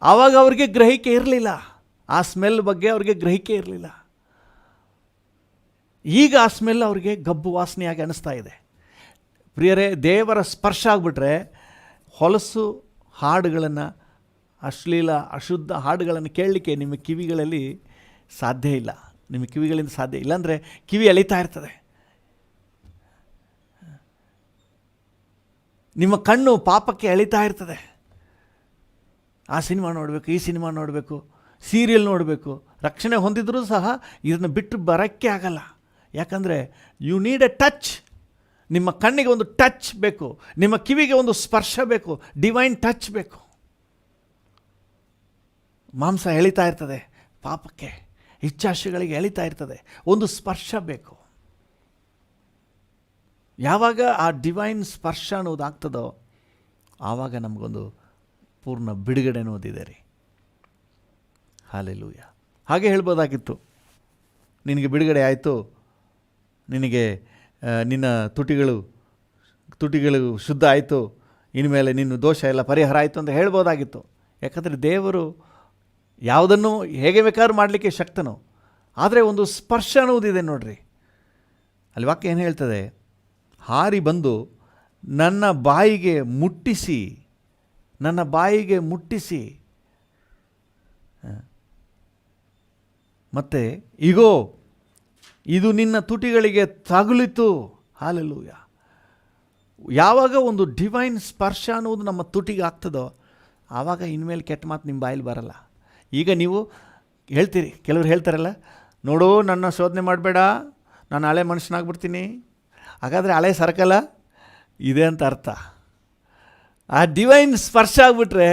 ಆವಾಗ ಅವ್ರಿಗೆ ಗ್ರಹಿಕೆ ಇರಲಿಲ್ಲ, ಆ ಸ್ಮೆಲ್ ಬಗ್ಗೆ ಅವ್ರಿಗೆ ಗ್ರಹಿಕೆ ಇರಲಿಲ್ಲ. ಈಗ ಆ ಸ್ಮೆಲ್ ಅವ್ರಿಗೆ ಗಬ್ಬು ವಾಸನೆಯಾಗಿ ಅನಿಸ್ತಾ ಇದೆ. ಪ್ರಿಯರೇ, ದೇವರ ಸ್ಪರ್ಶ ಆಗಿಬಿಟ್ರೆ ಹೊಲಸು ಹಾಡುಗಳನ್ನು, ಅಶ್ಲೀಲ ಅಶುದ್ಧ ಹಾಡುಗಳನ್ನು ಕೇಳಲಿಕ್ಕೆ ನಿಮ್ಮ ಕಿವಿಗಳಲ್ಲಿ ಸಾಧ್ಯ ಇಲ್ಲ. ನಿಮ್ಮ ಕಿವಿಗಳಿಂದ ಸಾಧ್ಯ ಇಲ್ಲಾಂದರೆ ಕಿವಿ ಎಳಿತಾ ಇರ್ತದೆ. ನಿಮ್ಮ ಕಣ್ಣು ಪಾಪಕ್ಕೆ ಎಳಿತಾ ಇರ್ತದೆ. ಆ ಸಿನಿಮಾ ನೋಡಬೇಕು, ಈ ಸಿನಿಮಾ ನೋಡಬೇಕು, ಸೀರಿಯಲ್ ನೋಡಬೇಕು. ರಕ್ಷಣೆ ಹೊಂದಿದ್ರೂ ಸಹ ಇದನ್ನು ಬಿಟ್ಟು ಬರೋಕ್ಕೆ ಆಗಲ್ಲ. ಯಾಕಂದರೆ ಯು ನೀಡ್ ಎ ಟಚ್. ನಿಮ್ಮ ಕಣ್ಣಿಗೆ ಒಂದು ಟಚ್ ಬೇಕು, ನಿಮ್ಮ ಕಿವಿಗೆ ಒಂದು ಸ್ಪರ್ಶ ಬೇಕು, ಡಿವೈನ್ ಟಚ್ ಬೇಕು. ಮಾಂಸ ಎಳಿತಾ ಇರ್ತದೆ, ಪಾಪಕ್ಕೆ ಇಚ್ಛಾಶೆಗಳಿಗೆ ಎಳಿತಾ ಇರ್ತದೆ, ಒಂದು ಸ್ಪರ್ಶ ಬೇಕು. ಯಾವಾಗ ಆ ಡಿವೈನ್ ಸ್ಪರ್ಶ ಅನ್ನೋದಾಗ್ತದೋ ಆವಾಗ ನಮಗೊಂದು ಪೂರ್ಣ ಬಿಡುಗಡೆ ಅನ್ನೋದಿದೆ ರೀ. ಹಲ್ಲೆಲೂಯಾ. ಹಾಗೆ ಹೇಳ್ಬೋದಾಗಿತ್ತು, ನಿನಗೆ ಬಿಡುಗಡೆ ಆಯಿತು, ನಿನಗೆ ನಿನ್ನ ತುಟಿಗಳು ಶುದ್ಧ ಆಯಿತು, ಇನ್ಮೇಲೆ ನಿನ್ನ ದೋಷ ಎಲ್ಲ ಪರಿಹಾರ ಆಯಿತು ಅಂತ ಹೇಳ್ಬೋದಾಗಿತ್ತು. ಯಾಕಂದರೆ ದೇವರು ಯಾವುದನ್ನು ಹೇಗೆ ಬೇಕಾದ್ರೂ ಮಾಡಲಿಕ್ಕೆ ಶಕ್ತನು. ಆದರೆ ಒಂದು ಸ್ಪರ್ಶ ಅನ್ನೋದಿದೆ ನೋಡ್ರಿ. ಅಲ್ಲಿ ವಾಕ್ಯ ಏನು ಹೇಳ್ತದೆ, ಹಾರಿ ಬಂದು ನನ್ನ ಬಾಯಿಗೆ ಮುಟ್ಟಿಸಿ ಮತ್ತು ಇದು ನಿನ್ನ ತುಟಿಗಳಿಗೆ ತಗುಲಿತು. ಹಲ್ಲೆಲೂಯಾ. ಯಾವಾಗ ಒಂದು ಡಿವೈನ್ ಸ್ಪರ್ಶ ಅನ್ನೋದು ನಮ್ಮ ತುಟಿಗೆ ಆಗ್ತದೋ ಆವಾಗ ಇನ್ಮೇಲೆ ಕೆಟ್ಟ ಮಾತು ನಿಮ್ಮ ಬಾಯಲ್ಲಿ ಬರಲ್ಲ. ಈಗ ನೀವು ಹೇಳ್ತೀರಿ, ಕೆಲವರು ಹೇಳ್ತಾರಲ್ಲ, ನೋಡು ನನ್ನ ಶೋಧನೆ ಮಾಡಬೇಡ, ನಾನು ಹಳೆ ಮನುಷ್ಯನಾಗ್ಬಿಡ್ತೀನಿ. ಹಾಗಾದರೆ ಹಳೆ ಸರ್ಕಲ ಇದೆ ಅಂತ ಅರ್ಥ. ಆ ಡಿವೈನ್ ಸ್ಪರ್ಶ ಆಗಿಬಿಟ್ರೆ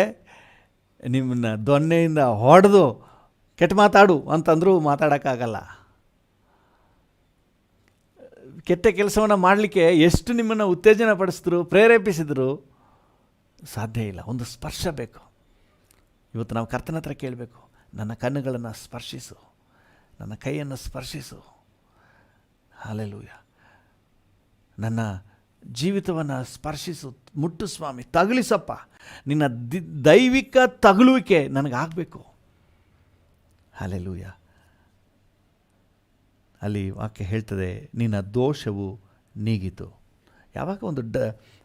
ನಿಮ್ಮನ್ನು ದೊನ್ನೆಯಿಂದ ಹೊಡೆದು ಕೆಟ್ಟ ಮಾತಾಡು ಅಂತಂದರೂ ಮಾತಾಡೋಕ್ಕಾಗಲ್ಲ. ಕೆಟ್ಟ ಕೆಲಸವನ್ನು ಮಾಡಲಿಕ್ಕೆ ಎಷ್ಟು ನಿಮ್ಮನ್ನು ಉತ್ತೇಜನ ಪಡಿಸಿದ್ರು, ಪ್ರೇರೇಪಿಸಿದ್ರು ಸಾಧ್ಯ ಇಲ್ಲ. ಒಂದು ಸ್ಪರ್ಶ ಬೇಕು. ಇವತ್ತು ನಾವು ಕರ್ತನ ಹತ್ರ ಕೇಳಬೇಕು, ನನ್ನ ಕಣ್ಣುಗಳನ್ನು ಸ್ಪರ್ಶಿಸು, ನನ್ನ ಕೈಯನ್ನು ಸ್ಪರ್ಶಿಸು. ಹಲ್ಲೆಲೂಯಾ. ನನ್ನ ಜೀವಿತವನ್ನು ಸ್ಪರ್ಶಿಸು, ಮುಟ್ಟು ಸ್ವಾಮಿ, ತಗುಲಿಸಪ್ಪ. ನಿನ್ನ ದೈವಿಕ ತಗುಲುವಿಕೆ ನನಗಾಗಬೇಕು. ಹಲ್ಲೆಲೂಯಾ. ಅಲ್ಲಿ ವಾಕ್ಯ ಹೇಳ್ತದೆ, ನಿನ್ನ ದೋಷವು ನೀಗಿತು. ಯಾವಾಗ ಒಂದು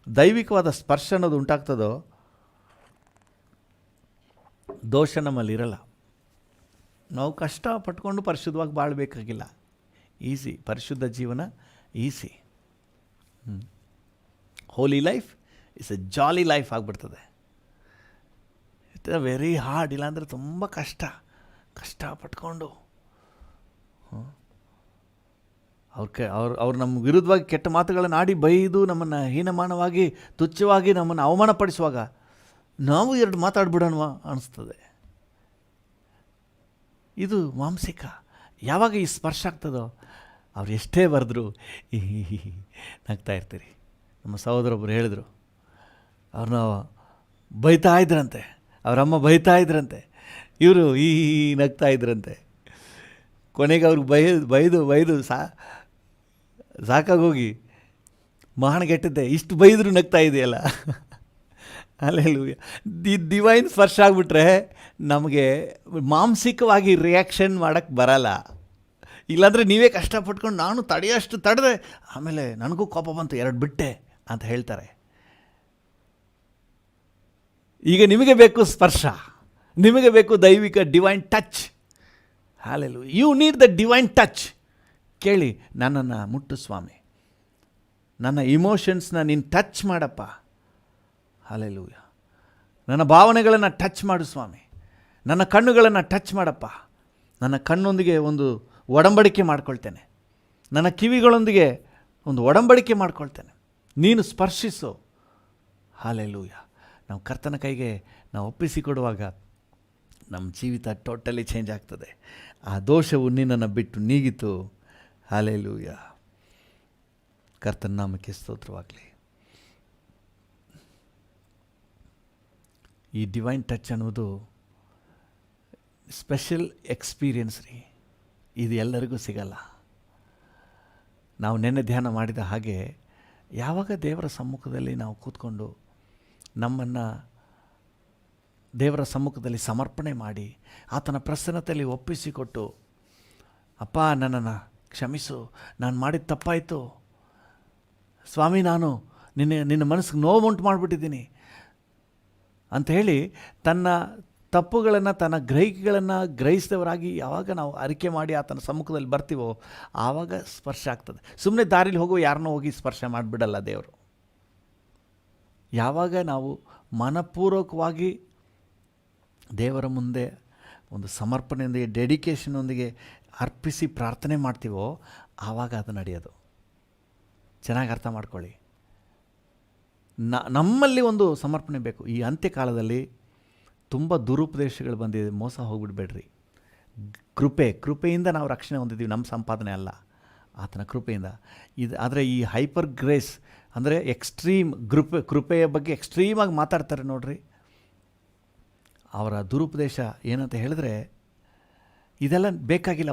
ದೈವಿಕವಾದ ಸ್ಪರ್ಶ ಅನ್ನೋದು ಉಂಟಾಗ್ತದೋ ದೋಷ ನಮ್ಮಲ್ಲಿರಲ್ಲ. ನಾವು ಕಷ್ಟಪಟ್ಕೊಂಡು ಪರಿಶುದ್ಧವಾಗಿ ಬಾಳಬೇಕಾಗಿಲ್ಲ. ಈಸಿ. ಪರಿಶುದ್ಧ ಜೀವನ easy. Holy life is a jolly life ಆಗಿಬಿಡ್ತದೆ. It's a very hard. ಇಲ್ಲಾಂದರೆ ತುಂಬ ಕಷ್ಟಪಟ್ಕೊಂಡು ಅವ್ರು ನಮ್ಮ ವಿರುದ್ಧವಾಗಿ ಕೆಟ್ಟ ಮಾತುಗಳನ್ನು ಆಡಿ ಬೈದು ನಮ್ಮನ್ನು ಹೀನಮಾನವಾಗಿ ತುಚ್ಛವಾಗಿ ನಮ್ಮನ್ನು ಅವಮಾನಪಡಿಸುವಾಗ ನಾವು ಎರಡು ಮಾತಾಡ್ಬಿಡೋಣವಾ ಅನಿಸ್ತದೆ. ಇದು ಮಾಂಸಿಕ. ಯಾವಾಗ ಈ ಸ್ಪರ್ಶ ಆಗ್ತದೋ ಅವ್ರು ಎಷ್ಟೇ ಬರೆದ್ರು ನಗ್ತಾ ಇರ್ತೀರಿ. ನಮ್ಮ ಸಹೋದರೊಬ್ಬರು ಹೇಳಿದರು, ಅವ್ರನ್ನ ಬೈತಾ ಇದ್ರಂತೆ, ಅವರಮ್ಮ ಬೈತಾ ಇದ್ರಂತೆ, ಇವರು ನಗ್ತಾ ಇದ್ರಂತೆ. ಕೊನೆಗೆ ಅವ್ರಿಗೆ ಬೈದು ಸಾಕಾಗೋಗಿ ಮಹಾಣಗೆಟ್ಟಿದ್ದೆ, ಇಷ್ಟು ಬೈದರೂ ನಗ್ತಾ ಇದೆಯಲ್ಲ. ಅಲ್ಲೆಲ್ಲೂಯ್ಯ. ಡಿವೈನ್ ಸ್ಪರ್ಶ ಆಗಿಬಿಟ್ರೆ ನಮಗೆ ಮಾನಸಿಕವಾಗಿ ರಿಯಾಕ್ಷನ್ ಮಾಡೋಕ್ಕೆ ಬರಲ್ಲ. ಇಲ್ಲಾಂದರೆ ನೀವೇ ಕಷ್ಟಪಟ್ಕೊಂಡು ನಾನು ತಡೆಯೋಷ್ಟು ತಡೆದೆ, ಆಮೇಲೆ ನನಗೂ ಕೋಪ ಬಂತು, 2 ಬಿಟ್ಟೆ ಅಂತ ಹೇಳ್ತಾರೆ. ಈಗ ನಿಮಗೆ ಬೇಕು ಸ್ಪರ್ಶ, ನಿಮಗೆ ಬೇಕು ದೈವಿಕ divine touch. Hallelujah. You need the divine touch. ಕೇಳಿ, ನನ್ನನ್ನು ಮುಟ್ಟು ಸ್ವಾಮಿ, ನನ್ನ ಇಮೋಷನ್ಸ್ನ ನೀನು ಟಚ್ ಮಾಡಪ್ಪ. ಹಲ್ಲೆಲೂಯಾ. ನನ್ನ ಭಾವನೆಗಳನ್ನು ಟಚ್ ಮಾಡು ಸ್ವಾಮಿ. ನನ್ನ ಕಣ್ಣುಗಳನ್ನು ಟಚ್ ಮಾಡಪ್ಪ. ನನ್ನ ಕಣ್ಣೊಂದಿಗೆ ಒಂದು ಒಡಂಬಡಿಕೆ ಮಾಡ್ಕೊಳ್ತೇನೆ, ನನ್ನ ಕಿವಿಗಳೊಂದಿಗೆ ಒಂದು ಒಡಂಬಡಿಕೆ ಮಾಡ್ಕೊಳ್ತೇನೆ. ನೀನು ಸ್ಪರ್ಶಿಸು. ಹಲ್ಲೆಲೂಯಾ. ನಾವು ಕರ್ತನ ಕೈಗೆ ನಾವು ಒಪ್ಪಿಸಿಕೊಡುವಾಗ ನಮ್ಮ ಜೀವಿತ ಟೋಟಲಿ ಚೇಂಜ್ ಆಗ್ತದೆ. ಆ ದೋಷವು ನಿನ್ನನ್ನು ಬಿಟ್ಟು ನೀಗಿತು. ಹಲ್ಲೆಲೂಯಾ. ಕರ್ತನ ನಾಮಕ್ಕೆ ಸ್ತೋತ್ರವಾಗಲಿ. ಈ ಡಿವೈನ್ ಟಚ್ ಅನ್ನೋದು ಸ್ಪೆಷಲ್ ಎಕ್ಸ್ಪೀರಿಯನ್ಸ್ ರೀ. ಇದು ಎಲ್ಲರಿಗೂ ಸಿಗಲ್ಲ. ನಾವು ನೆನ್ನೆ ಧ್ಯಾನ ಮಾಡಿದ ಹಾಗೆ, ಯಾವಾಗ ದೇವರ ಸಮ್ಮುಖದಲ್ಲಿ ನಾವು ಕೂತ್ಕೊಂಡು ನಮ್ಮನ್ನು ದೇವರ ಸಮ್ಮುಖದಲ್ಲಿ ಸಮರ್ಪಣೆ ಮಾಡಿ ಆತನ ಪ್ರಸನ್ನತೆಯಲ್ಲಿ ಒಪ್ಪಿಸಿಕೊಟ್ಟು, ಅಪ್ಪ ನನ್ನನ್ನು ಕ್ಷಮಿಸು, ನಾನು ಮಾಡಿದ ತಪ್ಪಾಯಿತು ಸ್ವಾಮಿ, ನಾನು ನಿನ್ನ ಮನಸ್ಸಿಗೆ ನೋವುಂಟು ಮಾಡಿಬಿಟ್ಟಿದ್ದೀನಿ ಅಂತ ಹೇಳಿ ತನ್ನ ತಪ್ಪುಗಳನ್ನು, ತನ್ನ ಗ್ರಹಿಕೆಗಳನ್ನು ಗ್ರಹಿಸಿದವರಾಗಿ ಯಾವಾಗ ನಾವು ಅರಿಕೆ ಮಾಡಿ ಆತನ ಸಮ್ಮುಖದಲ್ಲಿ ಬರ್ತೀವೋ ಆವಾಗ ಸ್ಪರ್ಶ ಆಗ್ತದೆ. ಸುಮ್ಮನೆ ದಾರಿಲಿ ಹೋಗೋ ಯಾರನ್ನೋ ಹೋಗಿ ಸ್ಪರ್ಶ ಮಾಡಿಬಿಡಲ್ಲ ದೇವರು. ಯಾವಾಗ ನಾವು ಮನಪೂರ್ವಕವಾಗಿ ದೇವರ ಮುಂದೆ ಒಂದು ಸಮರ್ಪಣೆಯೊಂದಿಗೆ, ಡೆಡಿಕೇಷನ್ನೊಂದಿಗೆ ಅರ್ಪಿಸಿ ಪ್ರಾರ್ಥನೆ ಮಾಡ್ತೀವೋ ಆವಾಗ ಅದು ನಡೆಯೋದು. ಚೆನ್ನಾಗಿ ಅರ್ಥ ಮಾಡ್ಕೊಳ್ಳಿ. ನಮ್ಮಲ್ಲಿ ಒಂದು ಸಮರ್ಪಣೆ ಬೇಕು. ಈ ಅಂತ್ಯಕಾಲದಲ್ಲಿ ತುಂಬ ದುರುಪದೇಶಗಳು ಬಂದಿದೆ. ಮೋಸ ಹೋಗ್ಬಿಡ್ಬೇಡ್ರಿ. ಕೃಪೆಯಿಂದ ನಾವು ರಕ್ಷಣೆ ಹೊಂದಿದ್ದೀವಿ, ನಮ್ಮ ಸಂಪಾದನೆ ಅಲ್ಲ, ಆತನ ಕೃಪೆಯಿಂದ. ಆದರೆ ಈ ಹೈಪರ್ ಗ್ರೇಸ್ ಅಂದರೆ ಎಕ್ಸ್ಟ್ರೀಮ್ ಕೃಪೆಯ ಬಗ್ಗೆ ಎಕ್ಸ್ಟ್ರೀಮಾಗಿ ಮಾತಾಡ್ತಾರೆ ನೋಡ್ರಿ. ಅವರ ದುರುಪದೇಶ ಏನಂತ ಹೇಳಿದ್ರೆ, ಇದೆಲ್ಲ ಬೇಕಾಗಿಲ್ಲ.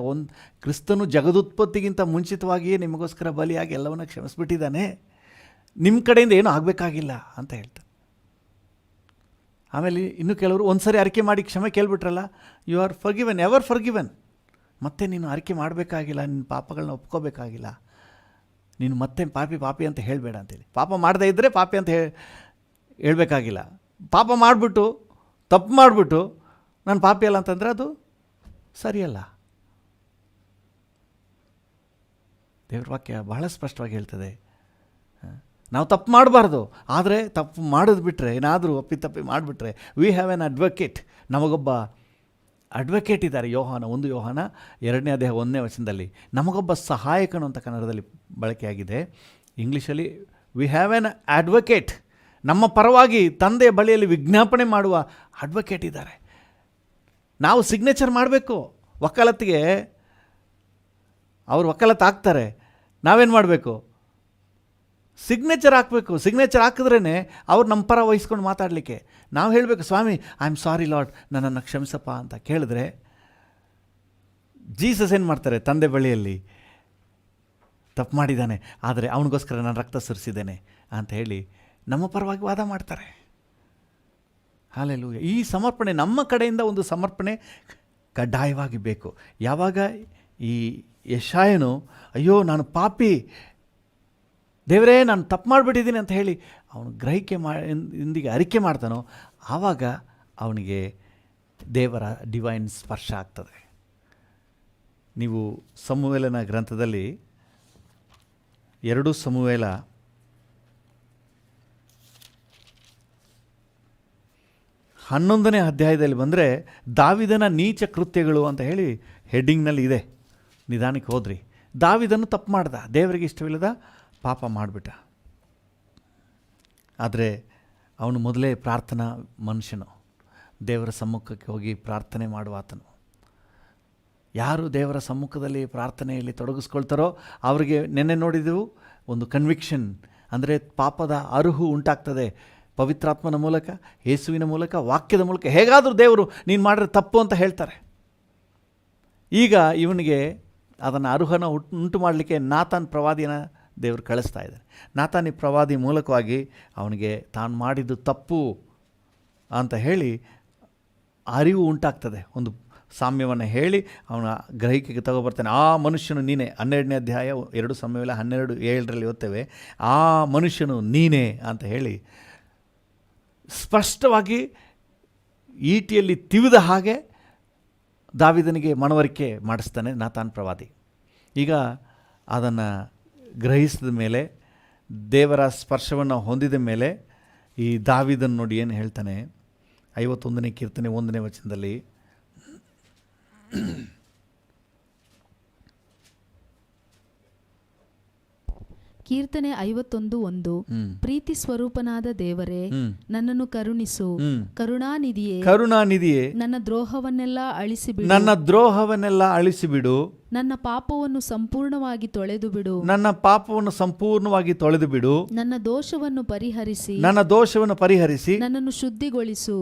ಕ್ರಿಸ್ತನು ಜಗದುತ್ಪತ್ತಿಗಿಂತ ಮುಂಚಿತವಾಗಿಯೇ ನಿಮಗೋಸ್ಕರ ಬಲಿಯಾಗಿ ಎಲ್ಲವನ್ನ ಕ್ಷಮಿಸ್ಬಿಟ್ಟಿದ್ದಾನೆ, ನಿಮ್ಮ ಕಡೆಯಿಂದ ಏನೂ ಆಗಬೇಕಾಗಿಲ್ಲ ಅಂತ ಹೇಳ್ತಾರೆ. ಆಮೇಲೆ ಇನ್ನು ಕೆಲವರು ಒಂದು ಸರಿ ಅರಿಕೆ ಮಾಡಿ ಕ್ಷಮೆ ಕೇಳ್ಬಿಟ್ರಲ್ಲ, you are forgiven, ever forgiven. ಮತ್ತೆ ನೀನು ಅರಿಕೆ ಮಾಡಬೇಕಾಗಿಲ್ಲ, ನಿನ್ನ ಪಾಪಗಳನ್ನ ಒಪ್ಕೋಬೇಕಾಗಿಲ್ಲ, ನೀನು ಮತ್ತೆ ಪಾಪಿ ಅಂತ ಹೇಳಬೇಡ ಅಂತೇಳಿ. ಪಾಪ ಮಾಡದೇ ಇದ್ದರೆ ಪಾಪಿ ಅಂತ ಹೇಳಬೇಕಾಗಿಲ್ಲ. ಪಾಪ ಮಾಡಿಬಿಟ್ಟು, ತಪ್ಪು ಮಾಡಿಬಿಟ್ಟು ನಾನು ಪಾಪಿ ಅಲ್ಲ ಅಂತಂದರೆ ಅದು ಸರಿಯಲ್ಲ. ದೇವ್ರ ವಾಕ್ಯ ಬಹಳ ಸ್ಪಷ್ಟವಾಗಿ ಹೇಳ್ತದೆ, ನಾವು ತಪ್ಪು ಮಾಡಬಾರ್ದು. ಆದರೆ ತಪ್ಪು ಮಾಡೋದು ಬಿಟ್ಟರೆ, ಏನಾದರೂ ಅಪ್ಪಿತಪ್ಪಿ ಮಾಡಿಬಿಟ್ರೆ, ವಿ ಹ್ಯಾವ್ ಎನ್ ಅಡ್ವೊಕೇಟ್. ನಮಗೊಬ್ಬ ಅಡ್ವೊಕೇಟ್ ಇದ್ದಾರೆ. ಯೋಹಾನ 2:1 ನಮಗೊಬ್ಬ ಸಹಾಯಕನು ಅಂತ ಕನ್ನಡದಲ್ಲಿ ಬಳಕೆಯಾಗಿದೆ. ಇಂಗ್ಲೀಷಲ್ಲಿ ವಿ ಹ್ಯಾವ್ ಎನ್ ಅಡ್ವೊಕೇಟ್. ನಮ್ಮ ಪರವಾಗಿ ತಂದೆಯ ಬಳಿಯಲ್ಲಿ ವಿಜ್ಞಾಪನೆ ಮಾಡುವ ಅಡ್ವೊಕೇಟ್ ಇದ್ದಾರೆ. ನಾವು ಸಿಗ್ನೇಚರ್ ಮಾಡಬೇಕು. ವಕಾಲತ್ತಿಗೆ ಅವರು ವಕಾಲತ್ತು ಹಾಕ್ತಾರೆ, ನಾವೇನು ಮಾಡಬೇಕು? ಸಿಗ್ನೇಚರ್ ಹಾಕಬೇಕು. ಸಿಗ್ನೇಚರ್ ಹಾಕಿದ್ರೇ ಅವ್ರು ನಮ್ಮ ಪರ ವಹಿಸ್ಕೊಂಡು ಮಾತಾಡಲಿಕ್ಕೆ. ನಾವು ಹೇಳಬೇಕು, ಸ್ವಾಮಿ ಐ ಆಮ್ ಸಾರಿ ಲಾರ್ಡ್, ನನ್ನನ್ನು ಕ್ಷಮಿಸಪ್ಪ ಅಂತ ಕೇಳಿದ್ರೆ, ಜೀಸಸ್ ಏನು ಮಾಡ್ತಾರೆ? ತಂದೆ ಬಳಿಯಲ್ಲಿ ತಪ್ಪು ಮಾಡಿದ್ದಾನೆ, ಆದರೆ ಅವನಿಗೋಸ್ಕರ ನಾನು ರಕ್ತ ಸುರಿಸಿದ್ದೇನೆ ಅಂತ ಹೇಳಿ ನಮ್ಮ ಪರವಾಗಿ ವಾದ ಮಾಡ್ತಾರೆ. ಹಲ್ಲೆಲೂಯಾ. ಈ ಸಮರ್ಪಣೆ ನಮ್ಮ ಕಡೆಯಿಂದ ಒಂದು ಸಮರ್ಪಣೆ ಕಡ್ಡಾಯವಾಗಿ ಬೇಕು. ಯಾವಾಗ ಈ ಯೆಶಾಯನು ಅಯ್ಯೋ ನಾನು ಪಾಪಿ, ದೇವರೇ ನಾನು ತಪ್ಪು ಮಾಡಿಬಿಟ್ಟಿದ್ದೀನಿ ಅಂತ ಹೇಳಿ ಅವನು ಗ್ರಹಿಕೆ ಇಂದಿಗೆ ಅರಿಕೆ ಮಾಡ್ತಾನೋ ಆವಾಗ ಅವನಿಗೆ ದೇವರ ಡಿವೈನ್ ಸ್ಪರ್ಶ ಆಗ್ತದೆ. ನೀವು ಸಮುವೇಲನ ಗ್ರಂಥದಲ್ಲಿ 2 ಸಮುವೇಲ 11ನೇ ಅಧ್ಯಾಯದಲ್ಲಿ ಬಂದರೆ ದಾವಿದನ ನೀಚ ಕೃತ್ಯಗಳು ಅಂತ ಹೇಳಿ ಹೆಡ್ಡಿಂಗ್ನಲ್ಲಿ ಇದೆ. ನಿಧಾನಕ್ಕೆ ಹೋದ್ರಿ. ದಾವಿದನು ತಪ್ಪು ಮಾಡ್ದ, ದೇವರಿಗೆ ಇಷ್ಟವಿಲ್ಲದ ಪಾಪ ಮಾಡಿಬಿಟ್ಟ. ಆದರೆ ಅವನು ಮೊದಲೇ ಪ್ರಾರ್ಥನಾ ಮನುಷ್ಯನು, ದೇವರ ಸಮ್ಮುಖಕ್ಕೆ ಹೋಗಿ ಪ್ರಾರ್ಥನೆ ಮಾಡುವ ಆತನು. ಯಾರು ದೇವರ ಸಮ್ಮುಖದಲ್ಲಿ ಪ್ರಾರ್ಥನೆಯಲ್ಲಿ ತೊಡಗಿಸ್ಕೊಳ್ತಾರೋ ಅವರಿಗೆ ನೆನ್ನೆ ನೋಡಿದೆವು, ಒಂದು ಕನ್ವಿಕ್ಷನ್ ಅಂದರೆ ಪಾಪದ ಅರುಹು ಉಂಟಾಗ್ತದೆ. ಪವಿತ್ರಾತ್ಮನ ಮೂಲಕ, ಯೇಸುವಿನ ಮೂಲಕ, ವಾಕ್ಯದ ಮೂಲಕ ಹೇಗಾದರೂ ದೇವರು ನೀನು ಮಾಡಿದ್ರೆ ತಪ್ಪು ಅಂತ ಹೇಳ್ತಾರೆ. ಈಗ ಇವನಿಗೆ ಅದನ್ನು ಅರುಹನ ಉಂಟು ಮಾಡಲಿಕ್ಕೆ ನಾತಾನ್ ಪ್ರವಾದಿನ ದೇವರು ಕಳಿಸ್ತಾ ಇದ್ದಾರೆ. ನಾತಾನಿ ಪ್ರವಾದಿ ಮೂಲಕವಾಗಿ ಅವನಿಗೆ ತಾನು ಮಾಡಿದ್ದು ತಪ್ಪು ಅಂತ ಹೇಳಿ ಅರಿವು ಉಂಟಾಗ್ತದೆ. ಒಂದು ಸಾಮ್ಯವನ್ನು ಹೇಳಿ ಅವನ ಗ್ರಹಿಕೆಗೆ ತಗೊಬರ್ತಾನೆ. ಆ ಮನುಷ್ಯನು ನೀನೇ, 12ನೇ ಅಧ್ಯಾಯ 2 ಸಮುವೇಲ 12:7 ಓದ್ತೇವೆ. ಆ ಮನುಷ್ಯನು ನೀನೇ ಅಂತ ಹೇಳಿ ಸ್ಪಷ್ಟವಾಗಿ ಈಟಿಯಲ್ಲಿ ತಿವಿದ ಹಾಗೆ ದಾವಿದನಿಗೆ ಮನವರಿಕೆ ಮಾಡಿಸ್ತಾನೆ ನಾತಾನ್ ಪ್ರವಾದಿ. ಈಗ ಅದನ್ನು ಗ್ರಹಿಸಿದ ಮೇಲೆ, ದೇವರ ಸ್ಪರ್ಶವನ್ನು ಹೊಂದಿದ ಮೇಲೆ ಈ ದಾವಿದನ್ ನೋಡಿ ಏನು ಹೇಳ್ತಾನೆ. 51ನೇ ಕೀರ್ತನೆ 1ನೇ ವಚನದಲ್ಲಿ, ಕೀರ್ತನೆ 51:1 ಪ್ರೀತಿ ಸ್ವರೂಪನಾದ ದೇವರೇ, ನನ್ನನ್ನು ಕರುಣಿಸು. ಕರುಣಾನಿಧಿಯೇ, ನನ್ನ ದ್ರೋಹವನ್ನೆಲ್ಲ ಅಳಿಸಿಬಿಡು. ನನ್ನ ಪಾಪವನ್ನು ಸಂಪೂರ್ಣವಾಗಿ ತೊಳೆದು ಬಿಡು. ನನ್ನ ದೋಷವನ್ನು ಪರಿಹರಿಸಿ ನನ್ನನ್ನು ಶುದ್ಧಿಗೊಳಿಸು.